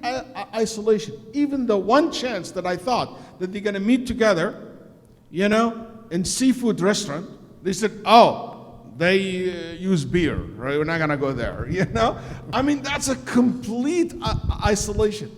isolation. Even the one chance that I thought that they're going to meet together, you know, in seafood restaurant, they said, oh, they use beer, right? We're not going to go there, you know? I mean, that's a complete isolation.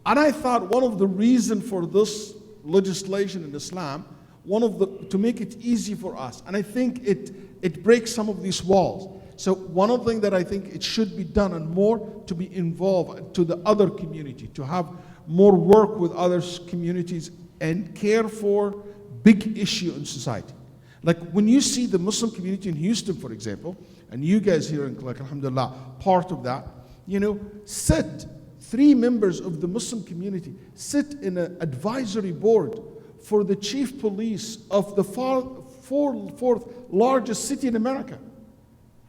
And I thought one of the reasons for this legislation in Islam, to make it easy for us, and I think it breaks some of these walls. So one of the things that I think it should be done and more to be involved to the other community, to have more work with other communities and care for big issue in society. Like when you see the Muslim community in Houston, for example, and you guys here in CLIC, alhamdulillah, part of that, you know, 3 members of the Muslim community sit in an advisory board for the chief police of the fourth largest city in America.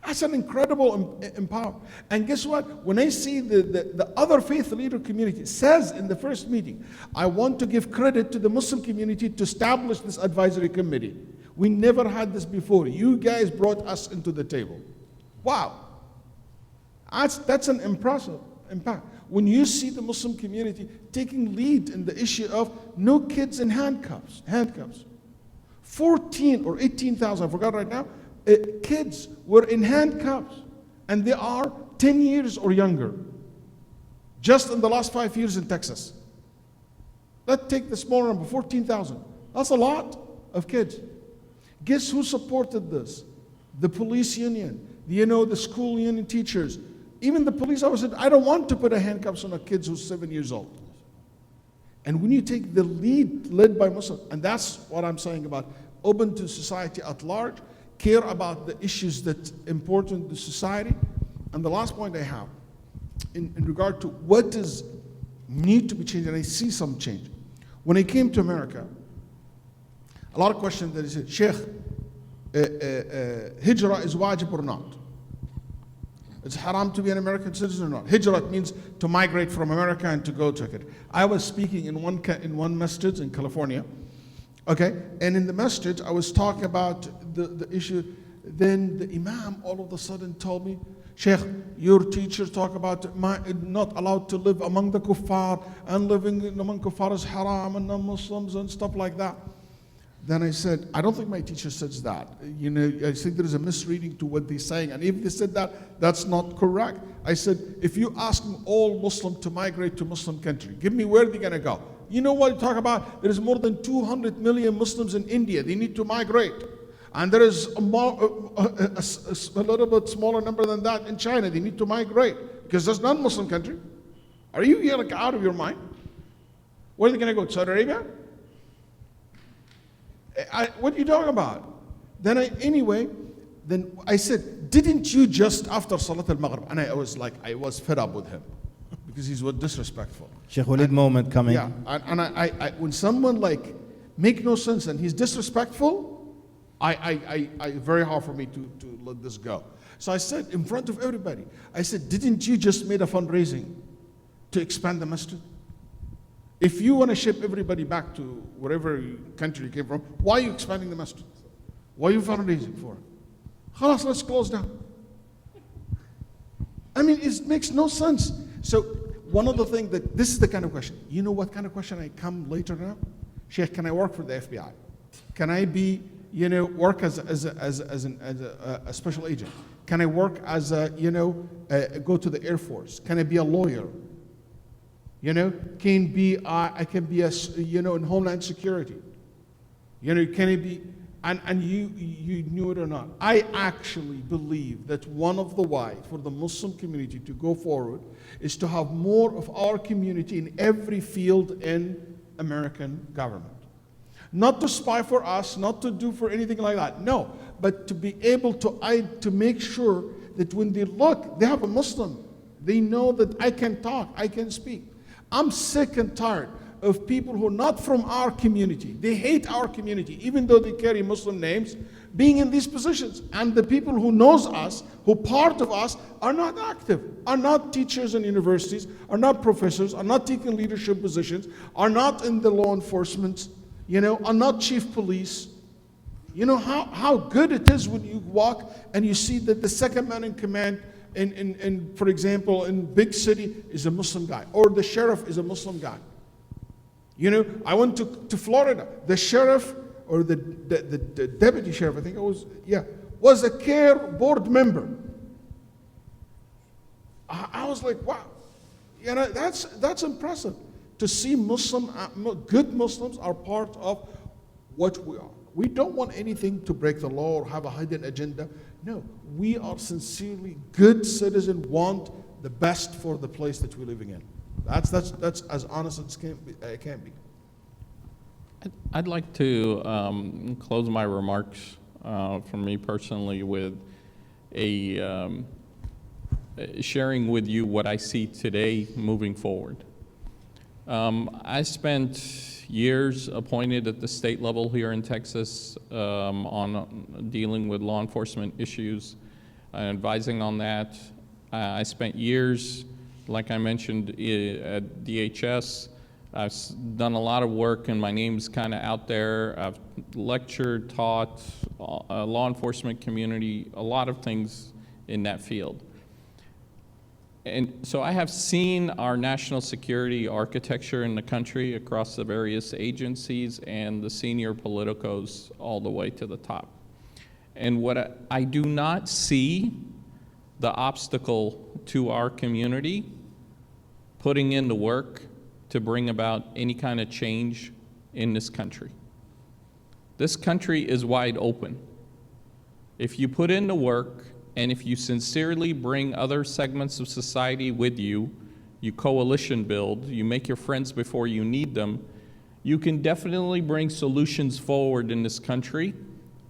That's an incredible empowerment. And guess what? When I see the other faith leader community says in the first meeting, I want to give credit to the Muslim community to establish this advisory committee. We never had this before. You guys brought us into the table. Wow. That's an impressive impact. When you see the Muslim community taking lead in the issue of no kids in handcuffs. 14 or 18,000, I forgot right now, kids were in handcuffs, and they are 10 years or younger, just in the last 5 years in Texas. Let's take the smaller number, 14,000. That's a lot of kids. Guess who supported this? The police union, you know, the school union teachers. Even the police officer said, I don't want to put a handcuffs on a kid who's 7 years old. And when you take the lead led by Muslims, and that's what I'm saying about open to society at large, care about the issues that important to society. And the last point I have, in regard to what does need to be changed, and I see some change. When I came to America, a lot of questions that is, Sheikh, hijrah is wajib or not? It's haram to be an American citizen or not? Hijrah means to migrate from America and to go to it. I was speaking in one masjid in California, okay? And in the masjid, I was talking about the issue. Then the imam all of a sudden told me, Sheikh, your teachers talk about not allowed to live among the kuffar, and living among kuffar is haram, and non-Muslims and stuff like that. Then I said, I don't think my teacher says that. You know, I think there is a misreading to what they're saying. And if they said that, that's not correct. I said, if you ask all Muslims to migrate to Muslim country, give me where they're going to go. You know what you talk about? There is more than 200 million Muslims in India. They need to migrate. And there is a little bit smaller number than that in China. They need to migrate because that's not a Muslim country. Are you like out of your mind? Where are they going to go? To Saudi Arabia? What are you talking about? Then I said, didn't you just after Salat al-Maghrib? And I was like, I was fed up with him because he was disrespectful. Sheikh Walid moment coming. Yeah, and I when someone like make no sense and he's disrespectful, I very hard for me to let this go. So I said in front of everybody, I said, didn't you just made a fundraising to expand the masjid? If you want to ship everybody back to whatever country you came from, why are you expanding the masjid? What are you fundraising for? Khalas, let's close down. I mean, it makes no sense. So one of the things that, this is the kind of question. You know what kind of question I come later now? Sheikh, can I work for the FBI? Can I be, work as a special agent? Can I work as go to the Air Force? Can I be a lawyer? I can be in Homeland Security. Can I be, and you knew it or not, I actually believe that one of the ways for the Muslim community to go forward is to have more of our community in every field in American government. Not to spy for us, not to do for anything like that, no, but to be able to make sure that when they look, they have a Muslim. They know that I can talk, I can speak. I'm sick and tired of people who are not from our community. They hate our community, even though they carry Muslim names, being in these positions. And the people who knows us, who part of us, are not active, are not teachers in universities, are not professors, are not taking leadership positions, are not in the law enforcement, are not chief police. You know how good it is when you walk and you see that the second man in command in for example, in big city is a Muslim guy, or the sheriff is a Muslim guy. I went to Florida. The sheriff, or the deputy sheriff, I think it was, was a Khayr board member. I was like, wow, that's impressive to see good Muslims are part of what we are. We don't want anything to break the law or have a hidden agenda. No, we are sincerely good citizens, want the best for the place that we're living in. That's as honest as it can be. I'd like to close my remarks from me personally with sharing with you what I see today moving forward. I spent years appointed at the state level here in Texas on dealing with law enforcement issues, advising on that. I spent years, like I mentioned, at DHS. I've done a lot of work and my name's kind of out there. I've lectured, taught, law enforcement community, a lot of things in that field. And so I have seen our national security architecture in the country across the various agencies and the senior politicos all the way to the top. And what I do not see the obstacle to our community putting in the work to bring about any kind of change in this country. This country is wide open. If you put in the work, and if you sincerely bring other segments of society with you, you coalition build, you make your friends before you need them, you can definitely bring solutions forward in this country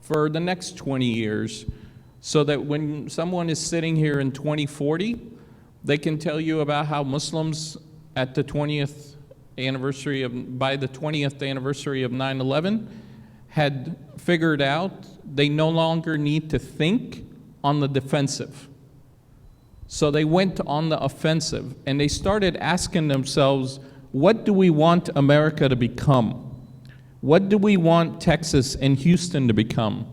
for the next 20 years so that when someone is sitting here in 2040, they can tell you about how Muslims at the 20th anniversary by the 20th anniversary of 9/11 had figured out they no longer need to think on the defensive. So they went on the offensive and they started asking themselves, what do we want America to become? What do we want Texas and Houston to become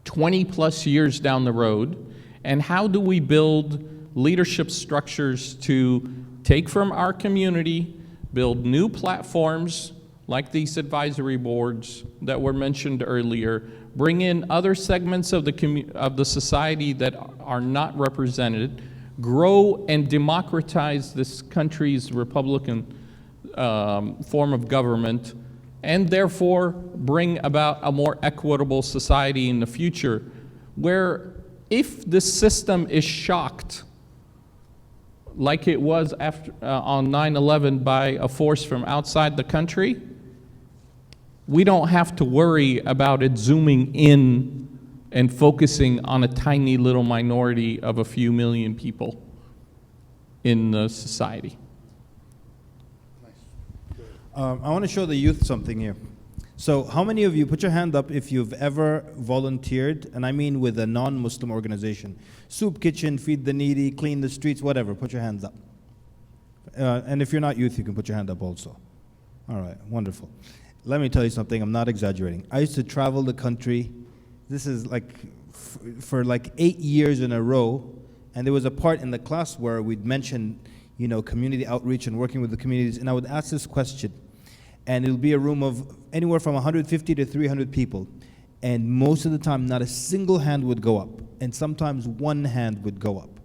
20 plus years down the road? And how do we build leadership structures to take from our community, build new platforms like these advisory boards that were mentioned earlier, bring in other segments of the society that are not represented, grow and democratize this country's Republican form of government, and therefore bring about a more equitable society in the future, where if this system is shocked, like it was after on 9/11 by a force from outside the country, we don't have to worry about it zooming in and focusing on a tiny little minority of a few million people in the society. I want to show the youth something here. So how many of you, put your hand up if you've ever volunteered, and I mean with a non-Muslim organization. Soup kitchen, feed the needy, clean the streets, whatever, put your hands up. And if you're not youth, you can put your hand up also. All right, wonderful. Let me tell you something, I'm not exaggerating. I used to travel the country, this is like, for like 8 years in a row, and there was a part in the class where we'd mention, you know, community outreach and working with the communities, and I would ask this question, and it'll be a room of anywhere from 150 to 300 people, and most of the time not a single hand would go up, and sometimes one hand would go up.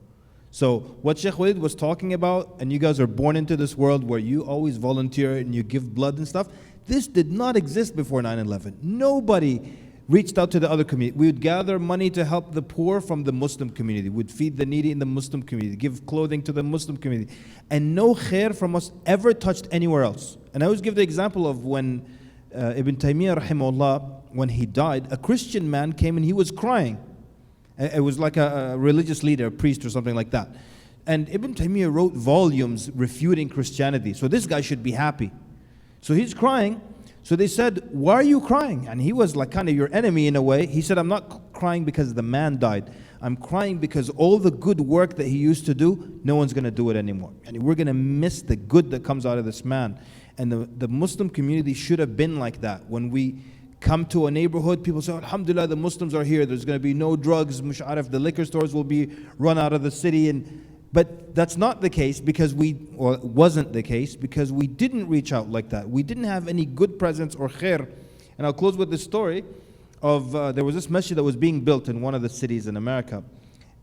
So what Sheikh Walid was talking about, and you guys are born into this world where you always volunteer and you give blood and stuff, this did not exist before 9/11. Nobody reached out to the other community. We would gather money to help the poor from the Muslim community. We'd feed the needy in the Muslim community, give clothing to the Muslim community. And no khair from us ever touched anywhere else. And I always give the example of when Ibn Taymiyyah rahimahullah, when he died, a Christian man came and he was crying. It was like a religious leader, a priest or something like that. And Ibn Taymiyyah wrote volumes refuting Christianity. So this guy should be happy. So he's crying. So they said, why are you crying? And he was like kind of your enemy in a way. He said, I'm not crying because the man died. I'm crying because all the good work that he used to do, no one's going to do it anymore. And we're going to miss the good that comes out of this man. And the Muslim community should have been like that. When we come to a neighborhood, people say, alhamdulillah, the Muslims are here. There's going to be no drugs. Musharraf, the liquor stores will be run out of the city. But that's not the case because or wasn't the case because we didn't reach out like that. We didn't have any good presence or khair. And I'll close with this story of, there was this masjid that was being built in one of the cities in America.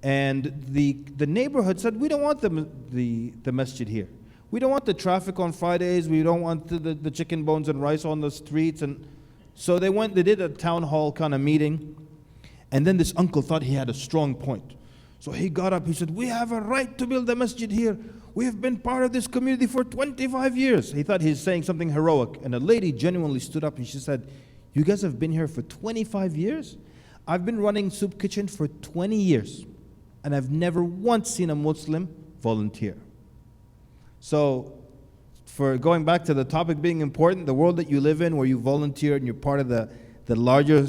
And the neighborhood said, we don't want the masjid here. We don't want the traffic on Fridays. We don't want the chicken bones and rice on the streets. And so they did a town hall kind of meeting. And then this uncle thought he had a strong point. So he got up, he said, we have a right to build a masjid here. We have been part of this community for 25 years. He thought he's saying something heroic. And a lady genuinely stood up and she said, you guys have been here for 25 years? I've been running soup kitchen for 20 years. And I've never once seen a Muslim volunteer. So for going back to the topic being important, the world that you live in where you volunteer and you're part of the larger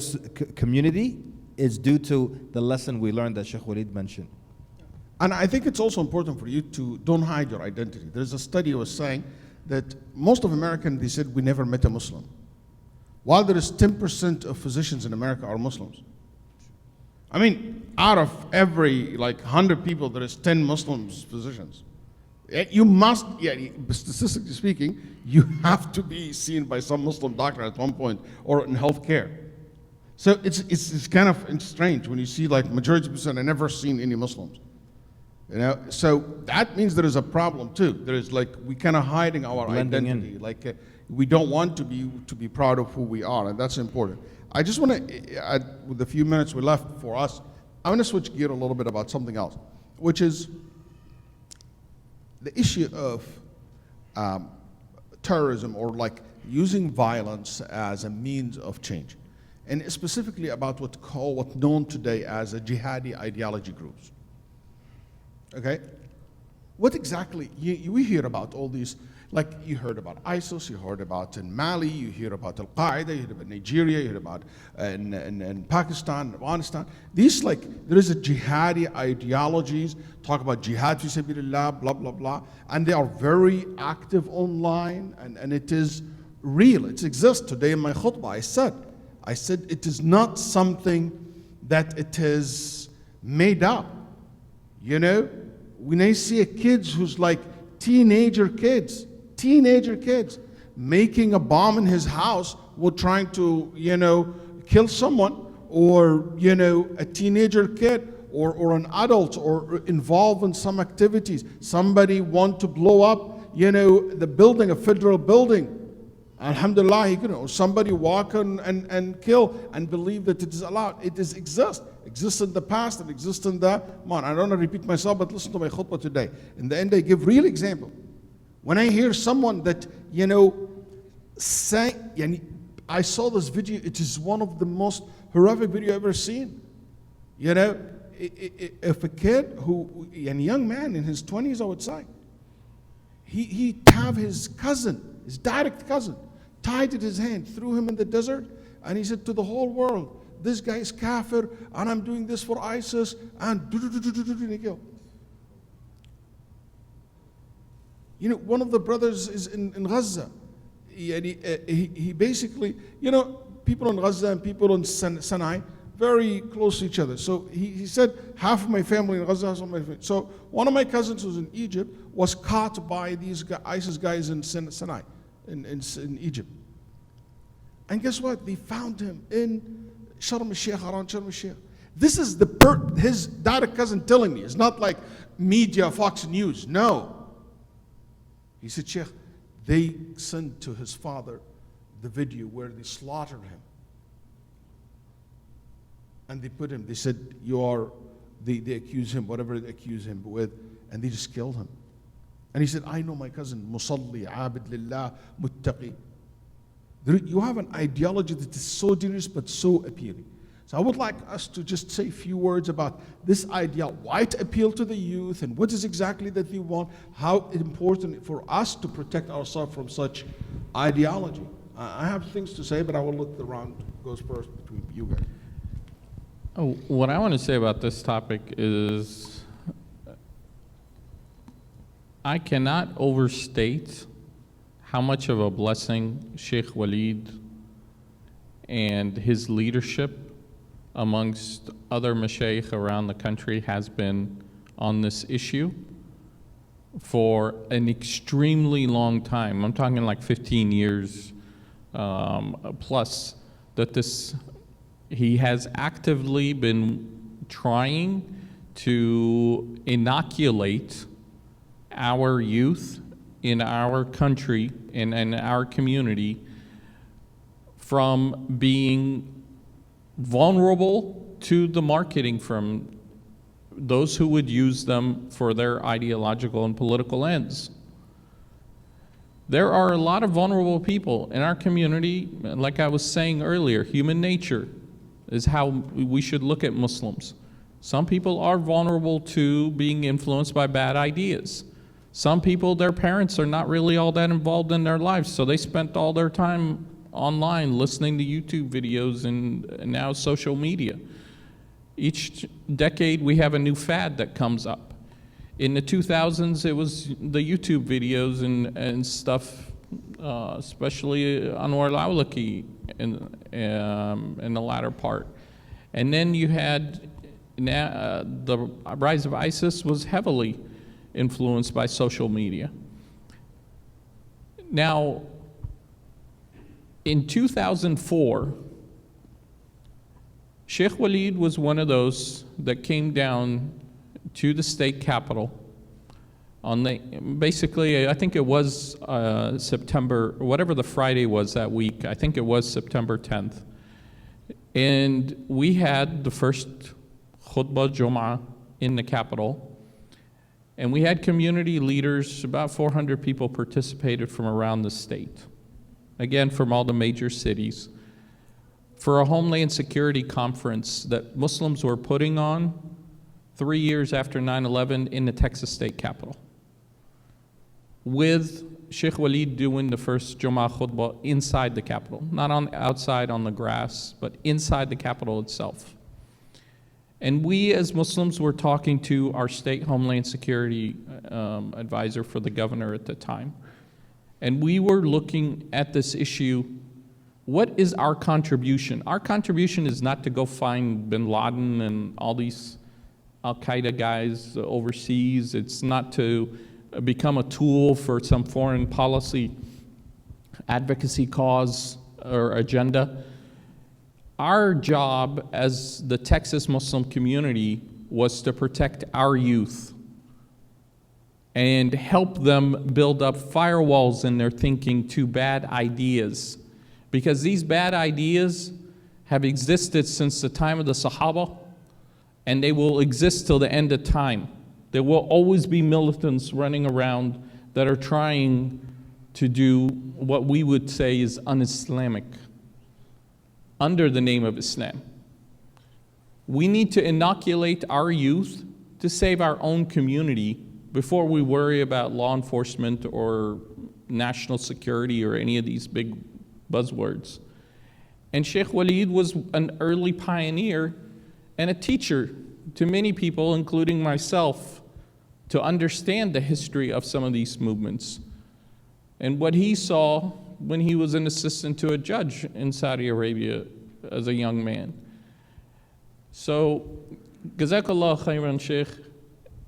community, is due to the lesson we learned that Sheikh Walid mentioned. And I think it's also important for you to don't hide your identity. There's a study that was saying that most of Americans, they said, we never met a Muslim. While there is 10% of physicians in America are Muslims. I mean, out of every 100 people, there is 10 Muslims physicians. You must, statistically speaking, you have to be seen by some Muslim doctor at one point or in healthcare. So it's kind of strange when you see majority of percent, I never seen any Muslims. You know, so that means there is a problem too. There is we kind of hiding our identity. We don't want to be proud of who we are, and that's important. I just want to, with the few minutes we left for us, I want to switch gear a little bit about something else, which is the issue of terrorism or using violence as a means of change. And specifically about what's known today as a jihadi ideology groups. Okay? What exactly, we hear about all these, you heard about ISIS, you heard about in Mali, you hear about Al-Qaeda, you heard about Nigeria, you heard about in Pakistan, Afghanistan. These there is a jihadi ideologies, talk about jihad fi sabilillah, blah, blah, blah. And they are very active online, and it is real, it exists. Today in my khutbah, I said it is not something that it is made up. You know, when I see a kids who's teenager kids, making a bomb in his house while trying to, kill someone, or, a teenager kid or an adult or involved in some activities. Somebody want to blow up, the building, a federal building. Alhamdulillah, or somebody walk and kill and believe that it is allowed. It exists in the past and exists in the, I don't want to repeat myself, but listen to my khutbah today. In the end, I give real example. When I hear someone that, say, I saw this video. It is one of the most horrific video I've ever seen. You know, if a kid a young man in his 20s, I would say, he have his cousin, his direct cousin, tied his hand, threw him in the desert, and he said to the whole world, this guy is kafir, and I'm doing this for ISIS, and he killed. You know, one of the brothers is in Gaza. He basically, you know, people in Gaza and people in Sinai, very close to each other. So he said, half of my family in Gaza, half of my family. So one of my cousins who's in Egypt was caught by these ISIS guys in Sinai, in Egypt. And guess what? They found him in Sharm el-Sheikh, around Sharm el-Sheikh. This is his direct cousin telling me. It's not like media, Fox News. No. He said, Sheikh, they sent to his father the video where they slaughtered him. And they put him, they said, they accuse him, whatever they accuse him with, and they just killed him. And he said, I know my cousin, Musalli, Abid Lillah, Muttaqi. You have an ideology that is so dangerous but so appealing. So I would like us to just say a few words about this idea, why it appeal to the youth, and what is exactly that they want, how important for us to protect ourselves from such ideology. I have things to say, but I will let the round goes first between you guys. Oh, what I want to say about this topic is I cannot overstate how much of a blessing Sheikh Walid and his leadership amongst other mashayikh around the country has been on this issue for an extremely long time. I'm talking like 15 years plus, that he has actively been trying to inoculate our youth in our country and in our community from being vulnerable to the marketing from those who would use them for their ideological and political ends. There are a lot of vulnerable people in our community. Like I was saying earlier, human nature is how we should look at Muslims. Some people are vulnerable to being influenced by bad ideas. Some people, their parents are not really all that involved in their lives, so they spent all their time online listening to YouTube videos and now social media. Each decade we have a new fad that comes up. In the 2000s, it was the YouTube videos and stuff, especially Anwar al-Awlaki in the latter part. And then you had the rise of ISIS was heavily influenced by social media. Now, in 2004, Sheikh Walid was one of those that came down to the state capitol on basically, I think it was September, whatever the Friday was that week, I think it was September 10th. And we had the first khutbah Jum'ah in the capitol. And we had community leaders, about 400 people participated from around the state. Again, from all the major cities, for a Homeland Security conference that Muslims were putting on 3 years after 9/11 in the Texas state capitol, with Sheikh Walid doing the first Jum'ah khutbah inside the capitol, not outside on the grass, but inside the capitol itself. And we as Muslims were talking to our state Homeland Security advisor for the governor at the time. And we were looking at this issue, what is our contribution? Our contribution is not to go find bin Laden and all these Al-Qaeda guys overseas. It's not to become a tool for some foreign policy advocacy cause or agenda. Our job as the Texas Muslim community was to protect our youth and help them build up firewalls in their thinking to bad ideas. Because these bad ideas have existed since the time of the Sahaba, and they will exist till the end of time. There will always be militants running around that are trying to do what we would say is un-Islamic under the name of Islam. We need to inoculate our youth to save our own community before we worry about law enforcement or national security or any of these big buzzwords. And Sheikh Walid was an early pioneer and a teacher to many people, including myself, to understand the history of some of these movements and what he saw when he was an assistant to a judge in Saudi Arabia as a young man. So, Jazakallah khairan, Sheikh.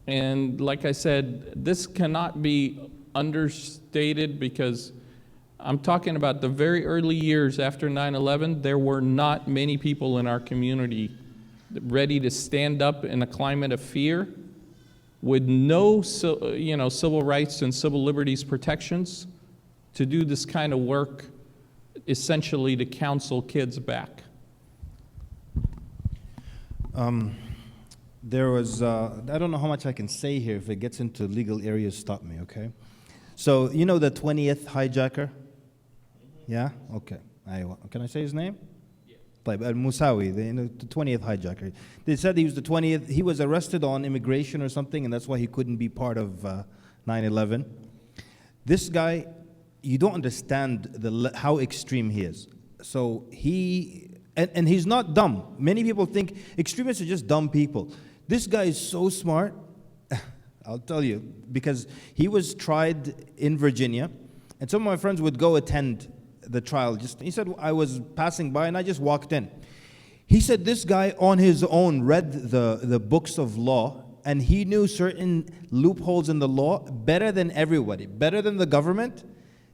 And like I said, this cannot be understated because I'm talking about the very early years after 9/11. There were not many people in our community ready to stand up in a climate of fear with no civil rights and civil liberties protections to do this kind of work, essentially to counsel kids back. There was, I don't know how much I can say here. If it gets into legal areas, stop me, okay? So, you know the 20th hijacker? Yeah? Okay. Can I say his name? Yeah. Al-Musawi, the 20th hijacker. They said he was the 20th. He was arrested on immigration or something, and that's why he couldn't be part of 9/11. This guy, you don't understand how extreme he is. So and he's not dumb. Many people think extremists are just dumb people. This guy is so smart, I'll tell you, because he was tried in Virginia, and some of my friends would go attend the trial. He said, I was passing by and I just walked in. He said this guy on his own read the books of law, and he knew certain loopholes in the law better than everybody, better than the government.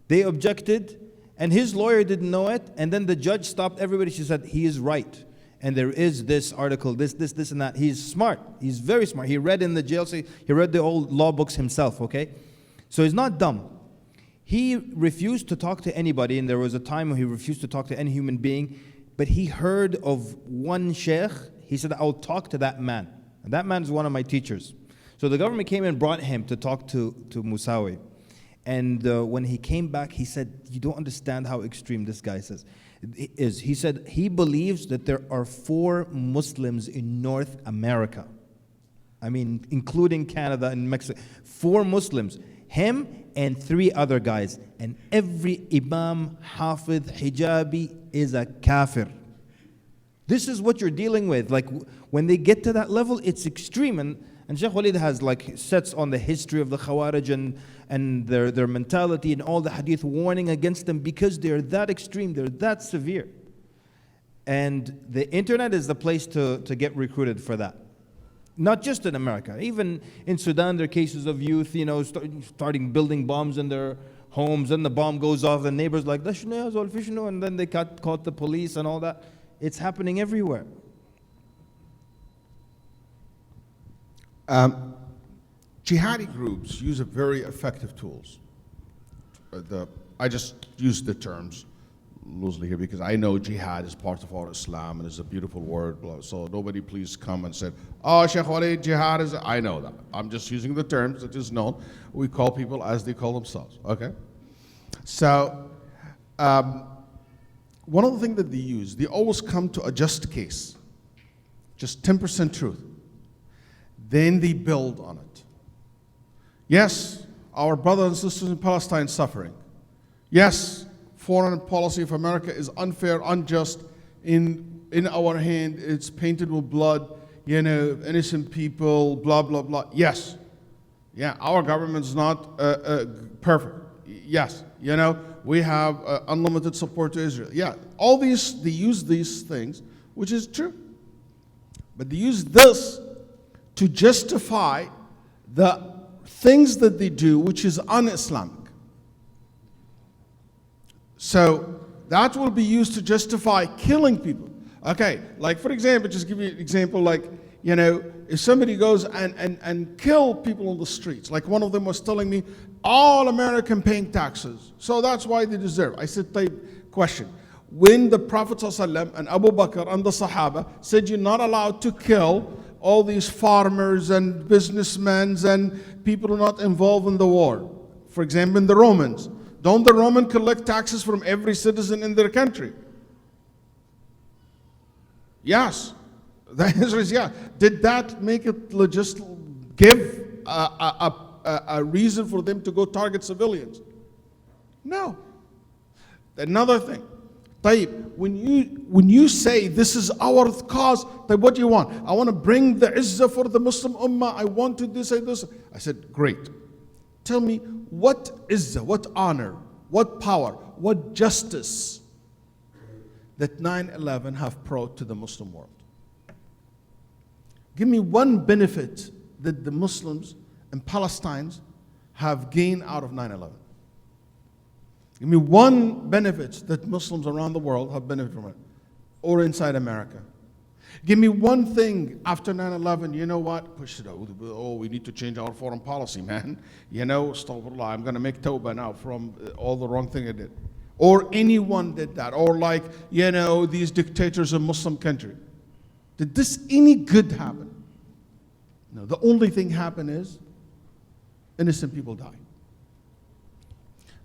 They objected, and his lawyer didn't know it, and then the judge stopped everybody. She said, he is right. And there is this article, this, and that. He's smart. He's very smart. He read in the jail, so he read the old law books himself, okay? So he's not dumb. He refused to talk to anybody, and there was a time when he refused to talk to any human being, but he heard of one sheikh. He said, I'll talk to that man. And that man is one of my teachers. So the government came and brought him to talk to Musawi. And when he came back, he said, you don't understand how extreme this guy is. He said he believes that there are 4 Muslims in North America. I mean, including Canada and Mexico. 4 Muslims. Him and 3 other guys. And every Imam, Hafid, Hijabi is a kafir. This is what you're dealing with. Like, when they get to that level, it's extreme. And Sheikh Walid has sets on the history of the Khawarij and their mentality and all the hadith warning against them because they're that extreme, they're that severe. And the internet is the place to get recruited for that. Not just in America. Even in Sudan, there are cases of youth, starting building bombs in their homes, and the bomb goes off, the neighbors like, and then they caught the police and all that. It's happening everywhere. Jihadi groups use very effective tools. I just use the terms loosely here because I know jihad is part of our Islam and it's a beautiful word. So nobody please come and say, oh, Sheikh Walid, jihad is, I know that. I'm just using the terms that is known. We call people as they call themselves, okay? So one of the things that they use, they always come to a just case, just 10% truth. Then they build on it. Yes, our brothers and sisters in Palestine suffering. Yes, foreign policy of America is unfair, unjust. In our hand, it's painted with blood, innocent people, blah, blah, blah. Yes. Yeah, our government's not perfect. Yes. We have unlimited support to Israel. Yeah, all these, they use these things, which is true. But they use this to justify the things that they do, which is un-Islamic. So that will be used to justify killing people. Okay, like for example, just give you an example, if somebody goes and kill people on the streets, like one of them was telling me, all American paying taxes, so that's why they deserve. I said, question. When the Prophet ﷺ and Abu Bakr and the Sahaba said you're not allowed to kill all these farmers and businessmen and people who are not involved in the war. For example, in the Romans. Don't the Romans collect taxes from every citizen in their country? Yes. The answer is yeah. Did that make it just give a reason for them to go target civilians? No. Another thing. طيب, when you say this is our cause, then what do you want? I want to bring the izzah for the Muslim ummah. I want to this and this. I said, great. Tell me what izzah, what honor, what power, what justice that 9/11 have brought to the Muslim world. Give me one benefit that the Muslims and Palestinians have gained out of 9/11. Give me one benefit that Muslims around the world have benefited from it, or inside America. Give me one thing after 9/11, you know what? Push it out. Oh, we need to change our foreign policy, man. You know, astaghfirullah, I'm going to make tawbah now from all the wrong thing I did. Or anyone did that. Or like, you know, these dictators in Muslim country. Did this any good happen? No, the only thing happened is innocent people died.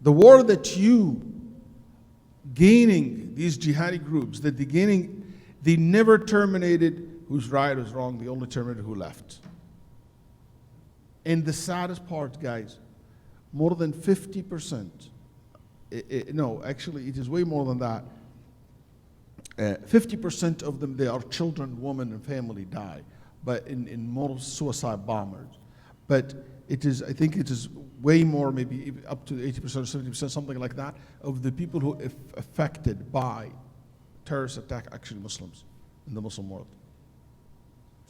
The war that you gaining these jihadi groups, that they gaining, they never terminated who's right, who's wrong, they only terminated who left. And the saddest part, guys, more than 50%, no, actually it is way more than that. 50% of them, they are children, women, and family die, but in more suicide bombers. But it is, I think it is way more, maybe up to 80% or 70%, something like that, of the people who are affected by terrorist attack, actually Muslims in the Muslim world.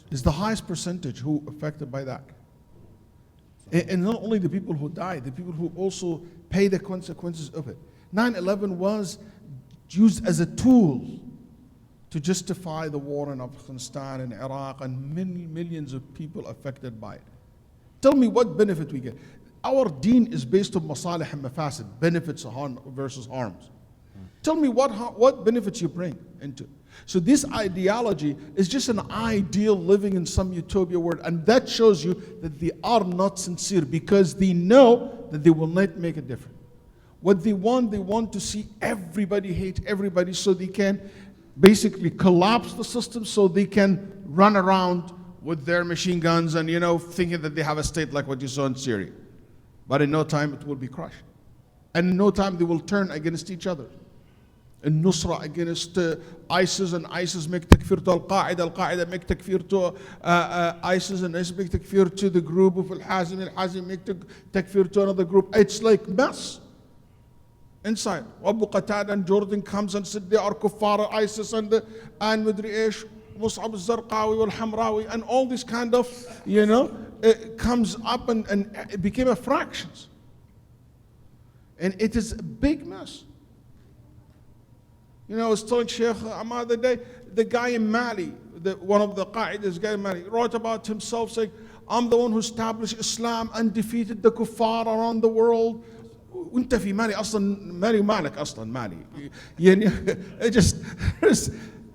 It's the highest percentage who affected by that. And not only the people who died, the people who also pay the consequences of it. 9/11 was used as a tool to justify the war in Afghanistan and Iraq and millions of people affected by it. Tell me what benefit we get. Our deen is based on masalih and mafasid, benefits versus harms. Tell me what benefits you bring into. So this ideology is just an ideal living in some utopia world, and that shows you that they are not sincere because they know that they will not make a difference. What they want to see everybody hate everybody so they can basically collapse the system so they can run around with their machine guns and, you know, thinking that they have a state like what you saw in Syria. But in no time it will be crushed. And in no time they will turn against each other. And Nusra against ISIS, and ISIS make takfir to Al-Qaeda, Al-Qaeda make takfir to ISIS, and ISIS make takfir to the group of Al-Hazim, Al-Hazim make takfir to another group. It's like mess inside. Abu Qatada and Jordan comes and said they are kuffar, ISIS and Madri Ish, Mus'ab al-Zarqawi wal-Hamrawi, and all this kind of, you know, it comes up and it became a fractions. And it is a big mess. You know, I was telling Sheikh Ahmad the day, the guy in Mali, one of the Qa'idas guy in Mali, wrote about himself saying, I'm the one who established Islam and defeated the kuffar around the world. وانت في مالي اصلا مالي مالك اصلا مالي يعني it just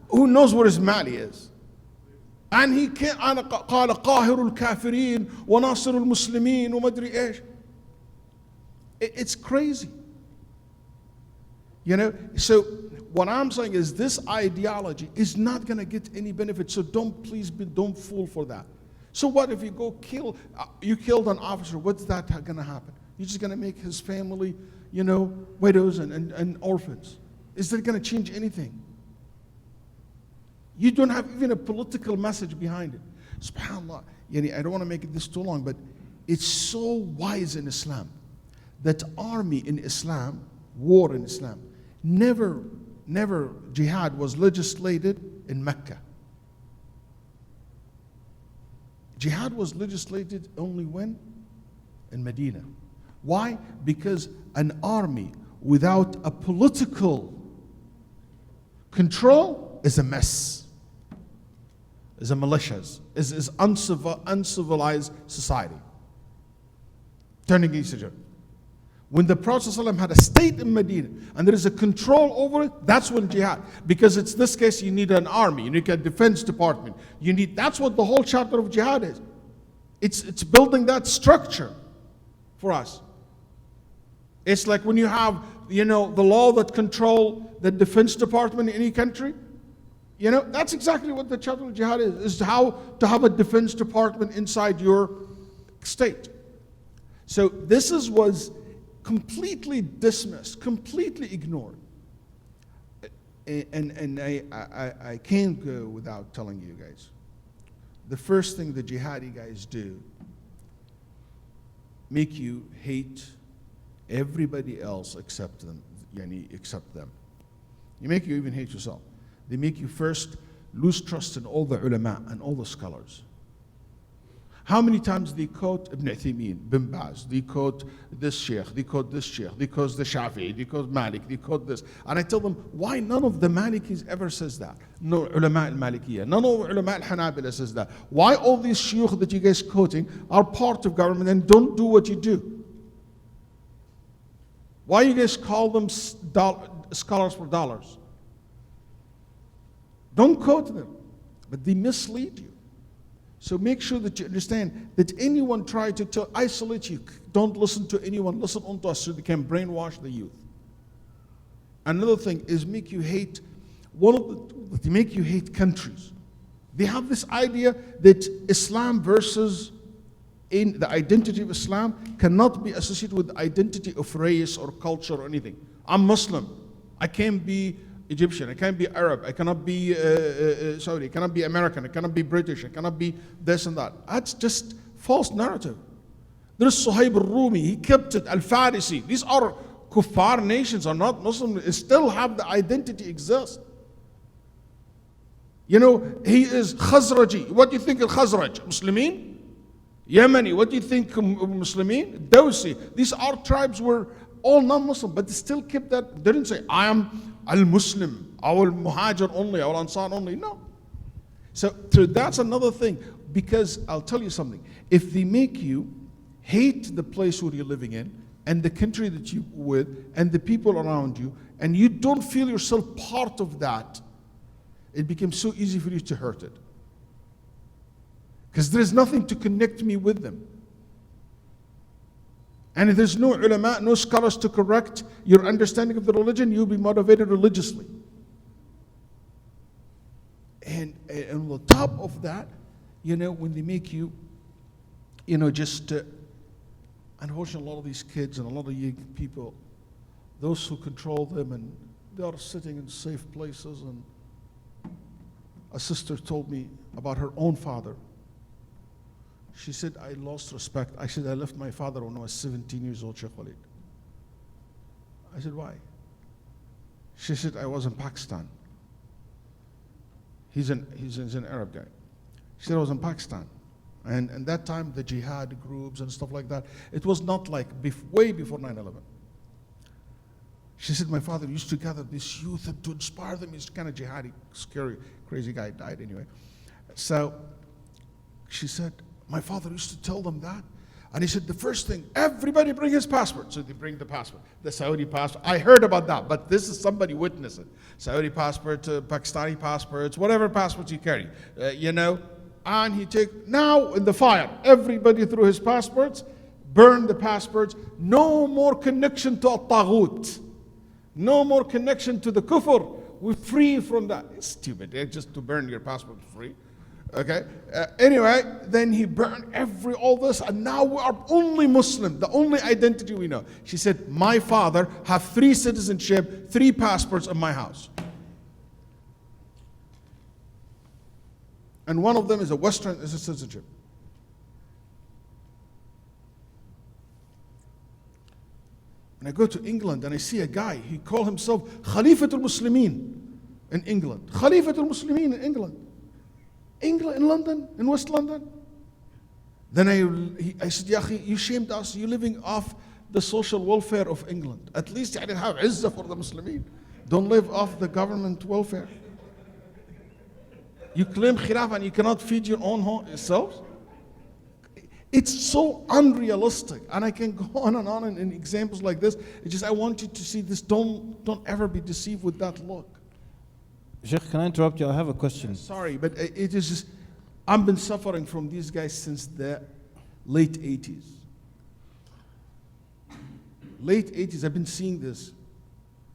who knows where his Mali is. And he can't. أنا قال قاهر الكافرين وناصر المسلمين وما أدري إيش. It's crazy. You know, so what I'm saying is this ideology is not going to get any benefit. So don't fall for that. So what if you go you killed an officer? What's that going to happen? You're just going to make his family, you know, widows and orphans. Is that going to change anything? You don't have even a political message behind it. SubhanAllah. I don't want to make this too long, but it's so wise in Islam that army in Islam, war in Islam, never jihad was legislated in Mecca. Jihad was legislated only when? In Medina. Why? Because an army without a political control is a mess. Is a militias, is uncivilized society. Turning against each other. When the Prophet ﷺ had a state in Medina and there is a control over it, that's when jihad. Because it's this case, you need an army, you need a defense department. That's what the whole chapter of jihad is. It's building that structure for us. It's like when you have, the law that control the defense department in any country. You know, that's exactly what the Chatul Jihad is how to have a defense department inside your state. So this was completely dismissed, completely ignored. And I can't go without telling you guys. The first thing the jihadi guys do, make you hate everybody else except them. Except them. You make you even hate yourself. They make you first lose trust in all the ulama and all the scholars. How many times they quote Ibn Uthaymeen, Bin Baz, they quote this sheikh, they quote this sheikh, they quote the Shafi'i, they quote Malik, they quote this. And I tell them, why none of the Malikis ever says that? No ulama al-Malikiyah, none of ulama al-Hanabila says that. Why all these shuyukh that you guys quoting are part of government and don't do what you do? Why you guys call them scholars for dollars? Don't quote them, but they mislead you. So make sure that you understand that anyone try to isolate you, don't listen to anyone, listen onto us so they can brainwash the youth. Another thing is make you hate, they make you hate countries. They have this idea that Islam versus in the identity of Islam cannot be associated with the identity of race or culture or anything. I'm Muslim, I can't be Egyptian, I can't be Arab, I cannot be Saudi, I cannot be American, I cannot be British, I cannot be this and that. That's just false narrative. There's Suhaib al-Rumi, he kept it, Al-Farisi. These are kuffar nations, are not Muslim, still have the identity exist. You know, he is Khazraji. What do you think of Khazraj? Muslimin? Yemeni, what do you think of Muslimin? Dawsi. These are tribes were all non-Muslim, but they still kept that. They didn't say, I am al-Muslim, our Muhajir only, our Ansar only. No. So that's another thing. Because I'll tell you something. If they make you hate the place where you're living in, and the country that you're with, and the people around you, and you don't feel yourself part of that, it becomes so easy for you to hurt it. Because there's nothing to connect me with them. And if there's no ulama, no scholars to correct your understanding of the religion, you'll be motivated religiously. And on the top of that, you know, when they make you, you know, just, unfortunately, a lot of these kids and a lot of young people, those who control them, and they are sitting in safe places. And a sister told me about her own father. She said, I lost respect. I said, I left my father when I was 17 years old, Sheikh Walid. I said, why? She said, I was in Pakistan. He's an Arab guy. She said, I was in Pakistan. And that time, the jihad groups and stuff like that, it was not like way before 9/11. She said, my father used to gather this youth to inspire them. He's kind of jihadi, scary, crazy guy, died anyway. So she said, my father used to tell them that. And he said, the first thing, everybody bring his passport. So they bring the passport, the Saudi passport. I heard about that, but this is somebody witnessed it. Saudi passport, Pakistani passports, whatever passports you carry, you know. And he now in the fire, everybody threw his passports, burned the passports. No more connection to al-Taghut. No more connection to the kufr. We're free from that. It's stupid, just to burn your passport for free. Okay. Anyway, then he burned all this, and now we are only Muslim, the only identity we know. She said, my father have 3 citizenship, 3 passports in my house. And one of them is a Western citizenship. And I go to England and I see a guy, he called himself Khalifatul Muslimin in England. Khalifatul Muslimin in England. England, in London, in West London. Then I said, Ya akhi, you shamed us, you're living off the social welfare of England. At least you have izzah for the Muslimin. Don't live off the government welfare. You claim khilafah and you cannot feed your own yourselves? It's so unrealistic. And I can go on and on in examples like this. It's just I want you to see this. Don't ever be deceived with that look. Sheikh, can I interrupt you? I have a question. Sorry, but it is just, I've been suffering from these guys since the late 80s. Late 80s, I've been seeing this.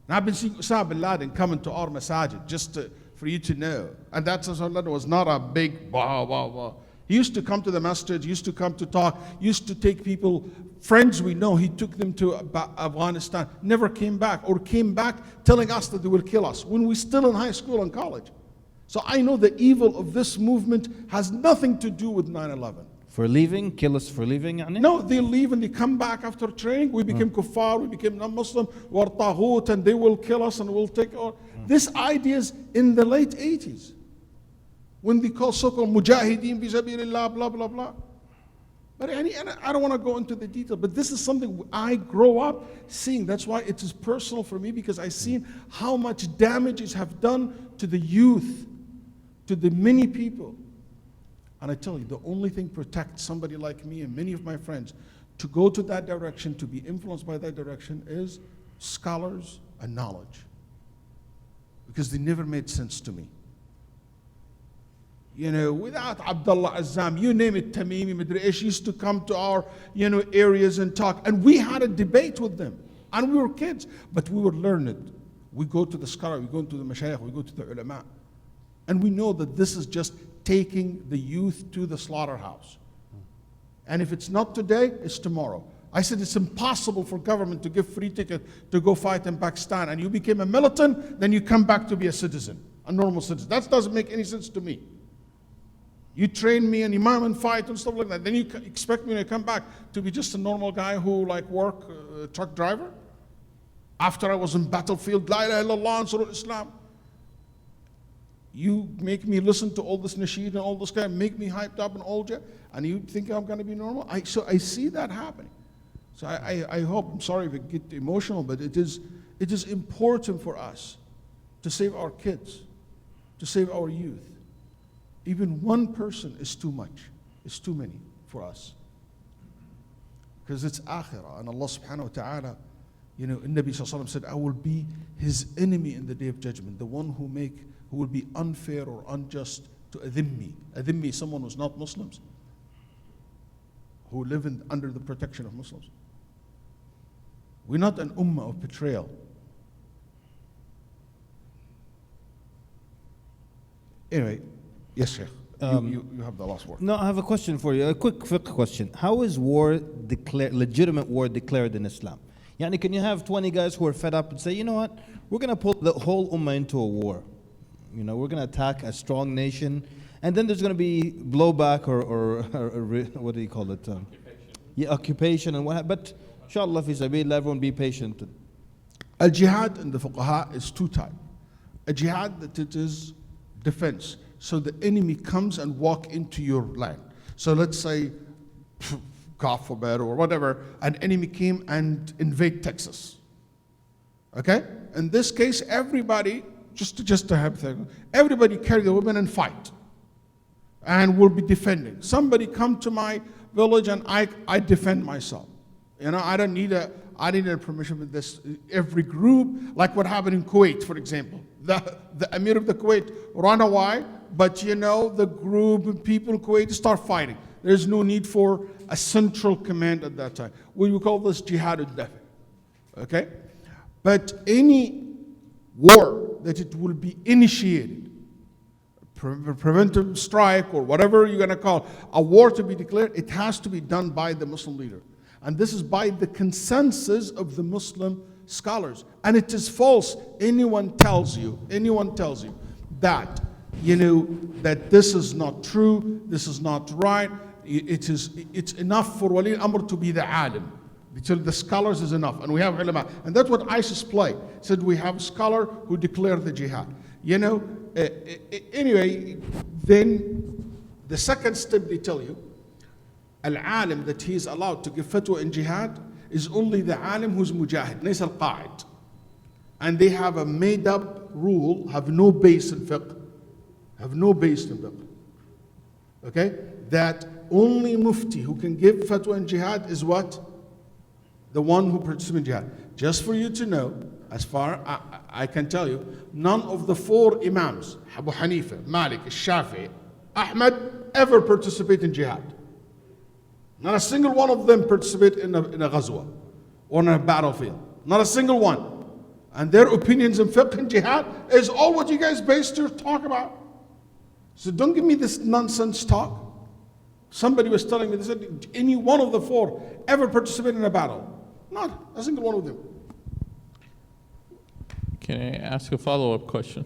And I've been seeing Osama bin Laden coming to our masajid just for you to know. And that was not a big blah, blah, blah. He used to come to the masjid, used to come to talk, used to take people, friends we know, he took them to Afghanistan, never came back, or came back telling us that they will kill us when we're still in high school and college. So I know the evil of this movement has nothing to do with 9/11. For leaving, kill us for leaving, يعني? No, they leave and they come back after training. We became kuffar, we became non-Muslim, we're taghut, and they will kill us and we'll take our... This idea is in the late 80s, when they call so-called mujahideen, fi sabilillah, blah, blah, blah. But and I don't want to go into the detail, but this is something I grow up seeing. That's why it is personal for me, because I've seen how much damage it have done to the youth, to the many people. And I tell you, the only thing protects somebody like me and many of my friends to go to that direction, to be influenced by that direction, is scholars and knowledge. Because they never made sense to me. You know, without Abdullah Azzam, you name it, Tamimi, Madri Ish, used to come to our, areas and talk. And we had a debate with them. And we were kids, but we were learned. We go to the scholar, we go to the mashayikh, we go to the ulama. And we know that this is just taking the youth to the slaughterhouse. And if it's not today, it's tomorrow. I said it's impossible for government to give free ticket to go fight in Pakistan, and you became a militant, then you come back to be a citizen, a normal citizen. That doesn't make any sense to me. You train me and imam and fight and stuff like that, then you expect me to come back to be just a normal guy who work truck driver? After I was in battlefield, la ilaha illallah, Ansarul Islam. You make me listen to all this nasheed and all this guy, make me hyped up and all that, and you think I'm going to be normal? So I see that happening. So I hope, I'm sorry if I get emotional, but it is important for us to save our kids, to save our youth. Even one person is too much, it's too many for us. Because it's akhirah, and Allah subhanahu wa ta'ala, Nabi sallallahu alaihi wasallam said, I will be his enemy in the day of judgment, the one who will be unfair or unjust to a dhimmi. A dhimmi is someone who's not Muslims, who live under the protection of Muslims. We're not an ummah of betrayal. Anyway, yes, Sheikh. You have the last word. No, I have a question for you, a quick question. How is legitimate war declared in Islam? Yani, can you have 20 guys who are fed up and say, you know what, we're going to pull the whole ummah into a war. We're going to attack a strong nation, and then there's going to be blowback or what do you call it? Occupation and what. But inshallah, fi sabilillah, everyone be patient. Al-jihad in the fuqaha is two types. A jihad that it is defense. So the enemy comes and walk into your land. So let's say, God forbid, or whatever, an enemy came and invade Texas. Okay? In this case, everybody, just to have everybody carry the weapon and fight. And will be defending. Somebody come to my village and I defend myself. I don't need a permission with this. Every group, like what happened in Kuwait, for example. The Emir of the Kuwait ran away, but the group of people in Kuwait start fighting. There's no need for a central command at that time. We will call this jihad al-dafi. Okay? But any war that it will be initiated, preventive strike or whatever you're going to call a war to be declared, it has to be done by the Muslim leader. And this is by the consensus of the Muslim scholars. And it is false. Anyone tells you that, that this is not true, this is not right. It's enough for Wali al-Amr to be the alim. The scholars is enough. And we have ulama. And that's what ISIS play. Said we have a scholar who declared the jihad. Anyway, then the second step they tell you, al-alim that he is allowed to give fatwa in jihad is only the alim who's mujahid, nays al-qa'id. And they have a made up rule, have no base in fiqh. Okay? That only mufti who can give fatwa in jihad is what? The one who participates in jihad. Just for you to know, as far I can tell you, none of the four imams, Abu Hanifa, Malik, Shafi'i, Ahmad, ever participate in jihad. Not a single one of them participate in a ghazwa or in a battlefield. Not a single one. And their opinions in fiqh and jihad is all what you guys based your talk about. So don't give me this nonsense talk. Somebody was telling me, they said, "Did any one of the four ever participate in a battle?" Not a single one of them. Can I ask a follow-up question?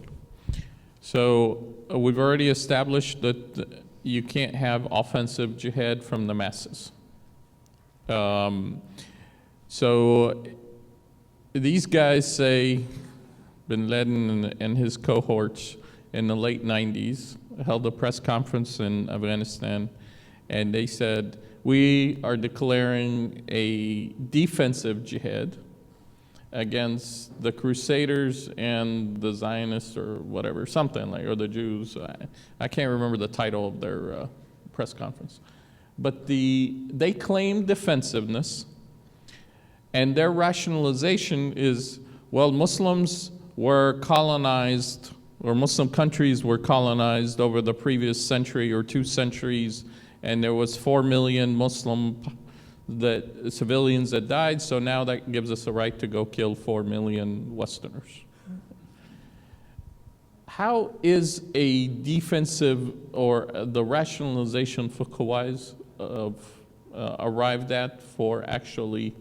So we've already established that you can't have offensive jihad from the masses. So these guys say Bin Laden and his cohorts in the late 90s held a press conference in Afghanistan, and they said, we are declaring a defensive jihad against the Crusaders and the Zionists or whatever, something like, or the Jews. I can't remember the title of their press conference. But they claim defensiveness, and their rationalization is, well, Muslims were colonized, or Muslim countries were colonized over the previous century or 2 centuries, and there was 4 million Muslim civilians that died, so now that gives us a right to go kill 4 million Westerners. How is a defensive, or the rationalization fiqh-wise arrived at for actually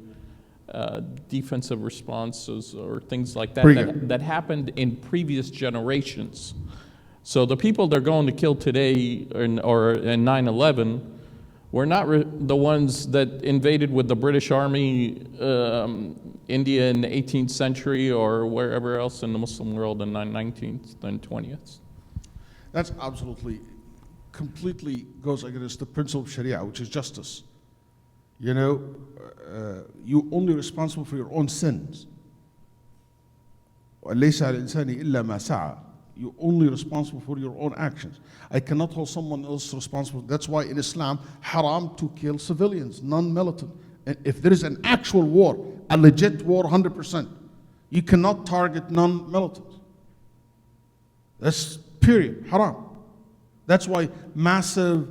defensive responses or things like that that happened in previous generations? So the people they're going to kill today or in 9/11 were not the ones that invaded with the British Army India in the 18th century or wherever else in the Muslim world in the 19th and 20th. That's absolutely, completely goes against the principle of Sharia, which is justice. You know, you're only responsible for your own sins. وَلَيْسَ عَلَى الْإِنسَانِ إِلَّا مَا سَعَى. You're only responsible for your own actions. I cannot hold someone else responsible. That's why in Islam, haram to kill civilians, non-militant. And if there is an actual war, a legit war, 100%, you cannot target non-militants. That's period, haram. That's why massive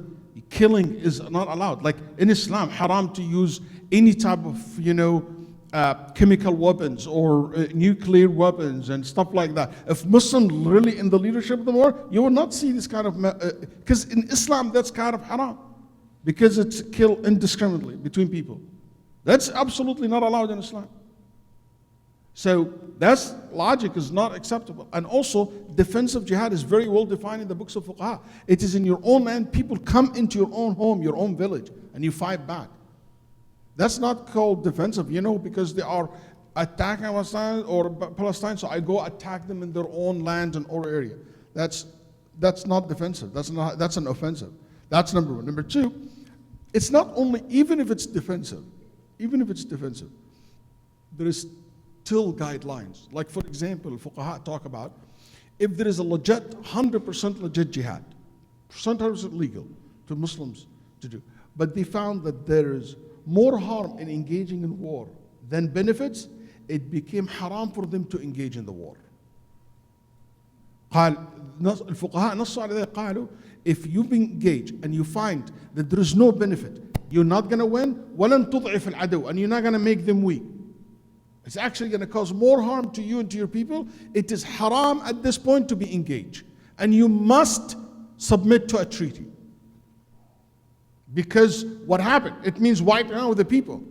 killing is not allowed. Like in Islam, haram to use any type of, chemical weapons or nuclear weapons and stuff like that. If Muslims really in the leadership of the war, you will not see this kind of, because in Islam that's kind of haram, because it's kill indiscriminately between people. That's absolutely not allowed in Islam. So that's logic is not acceptable. And also, defensive jihad is very well defined in the books of fuqaha. It is in your own land, people come into your own home, your own village, and you fight back. That's not called defensive, because they are attacking Palestine, so I go attack them in their own land and or area. That's not defensive. That's an offensive. That's number one. Number two, it's not only, even if it's defensive, there is still guidelines. Like for example, fuqaha talk about, if there is a legit, 100% legit jihad, 100% legal to Muslims to do, but they found that there is more harm in engaging in war than benefits, it became haram for them to engage in the war. الفقهاء نصوا على ذلك قالوا, if you engage and you find that there is no benefit, you're not going to win, ولن تضعف العدو, and you're not going to make them weak. It's actually going to cause more harm to you and to your people. It is haram at this point to be engaged. And you must submit to a treaty. Because what happened? It means wiping out the people.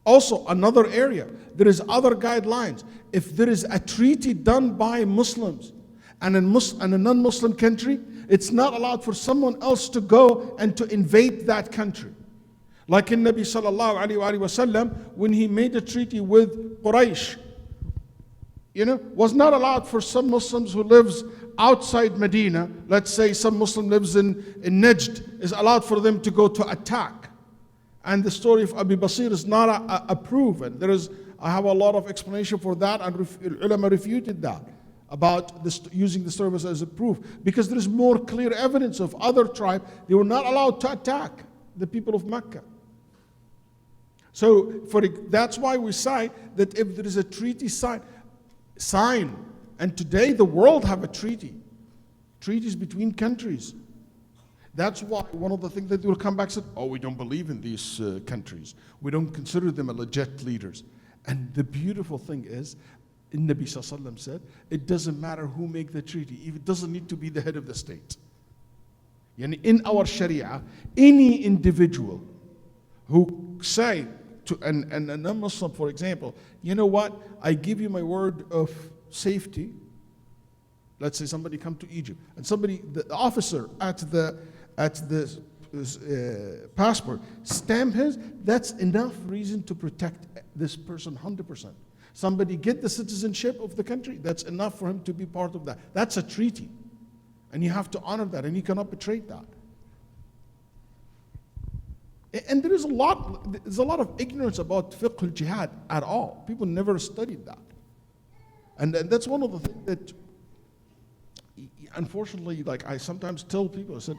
Also, another area, there is other guidelines. If there is a treaty done by Muslims and a non-Muslim country, it's not allowed for someone else to go and to invade that country. Like in Nabi sallallahu alayhi wa sallam, when he made a treaty with Quraysh, was not allowed for some Muslims who lives outside Medina, let's say some Muslim lives in Najd, is allowed for them to go to attack. And the story of Abi Basir is not approved. I have a lot of explanation for that, and ulama refuted that, about this, using the service as a proof. Because there is more clear evidence of other tribes, they were not allowed to attack the people of Mecca. So that's why we say that if there is a treaty sign, and today the world have a treaties between countries. That's why one of the things that they will come back and say, we don't believe in these countries. We don't consider them legit leaders. And the beautiful thing is, Nabi Sallallahu Alaihi Wasallam said, it doesn't matter who make the treaty, it doesn't need to be the head of the state. Yani in our Sharia, any individual who say to a non-Muslim, for example, you know what, I give you my word of safety. Let's say somebody come to Egypt, and the officer at the passport stamp his, that's enough reason to protect this person 100%. Somebody get the citizenship of the country, that's enough for him to be part of that. That's a treaty. And you have to honor that, and you cannot betray that. And there's a lot of ignorance about fiqh al-jihad at all. People never studied that. And that's one of the things that, unfortunately, like I sometimes tell people, I said,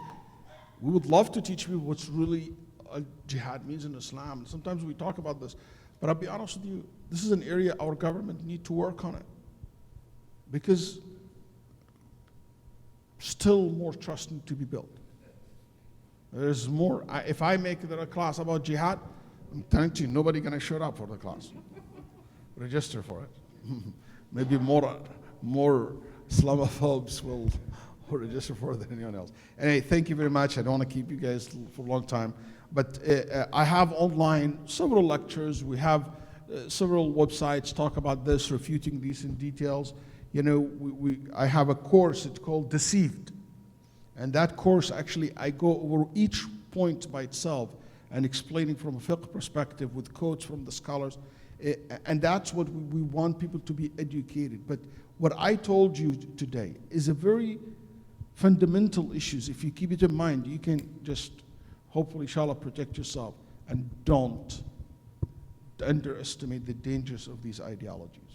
we would love to teach people what's really jihad means in Islam. And sometimes we talk about this, but I'll be honest with you, this is an area our government need to work on it. Because still more trust need to be built. There's more. If I make a class about jihad, I'm telling you, nobody gonna show up for the class. Register for it. Maybe more Islamophobes will register for it than anyone else. Anyway, thank you very much. I don't want to keep you guys for a long time, but I have online several lectures. We have several websites talk about this, refuting these in details. You know, I have a course, it's called Deceived. And that course, actually, I go over each point by itself and explaining from a fiqh perspective with quotes from the scholars. And that's what we want people to be educated. But what I told you today is a very fundamental issues. If you keep it in mind, you can just, hopefully, inshallah, protect yourself. And don't underestimate the dangers of these ideologies.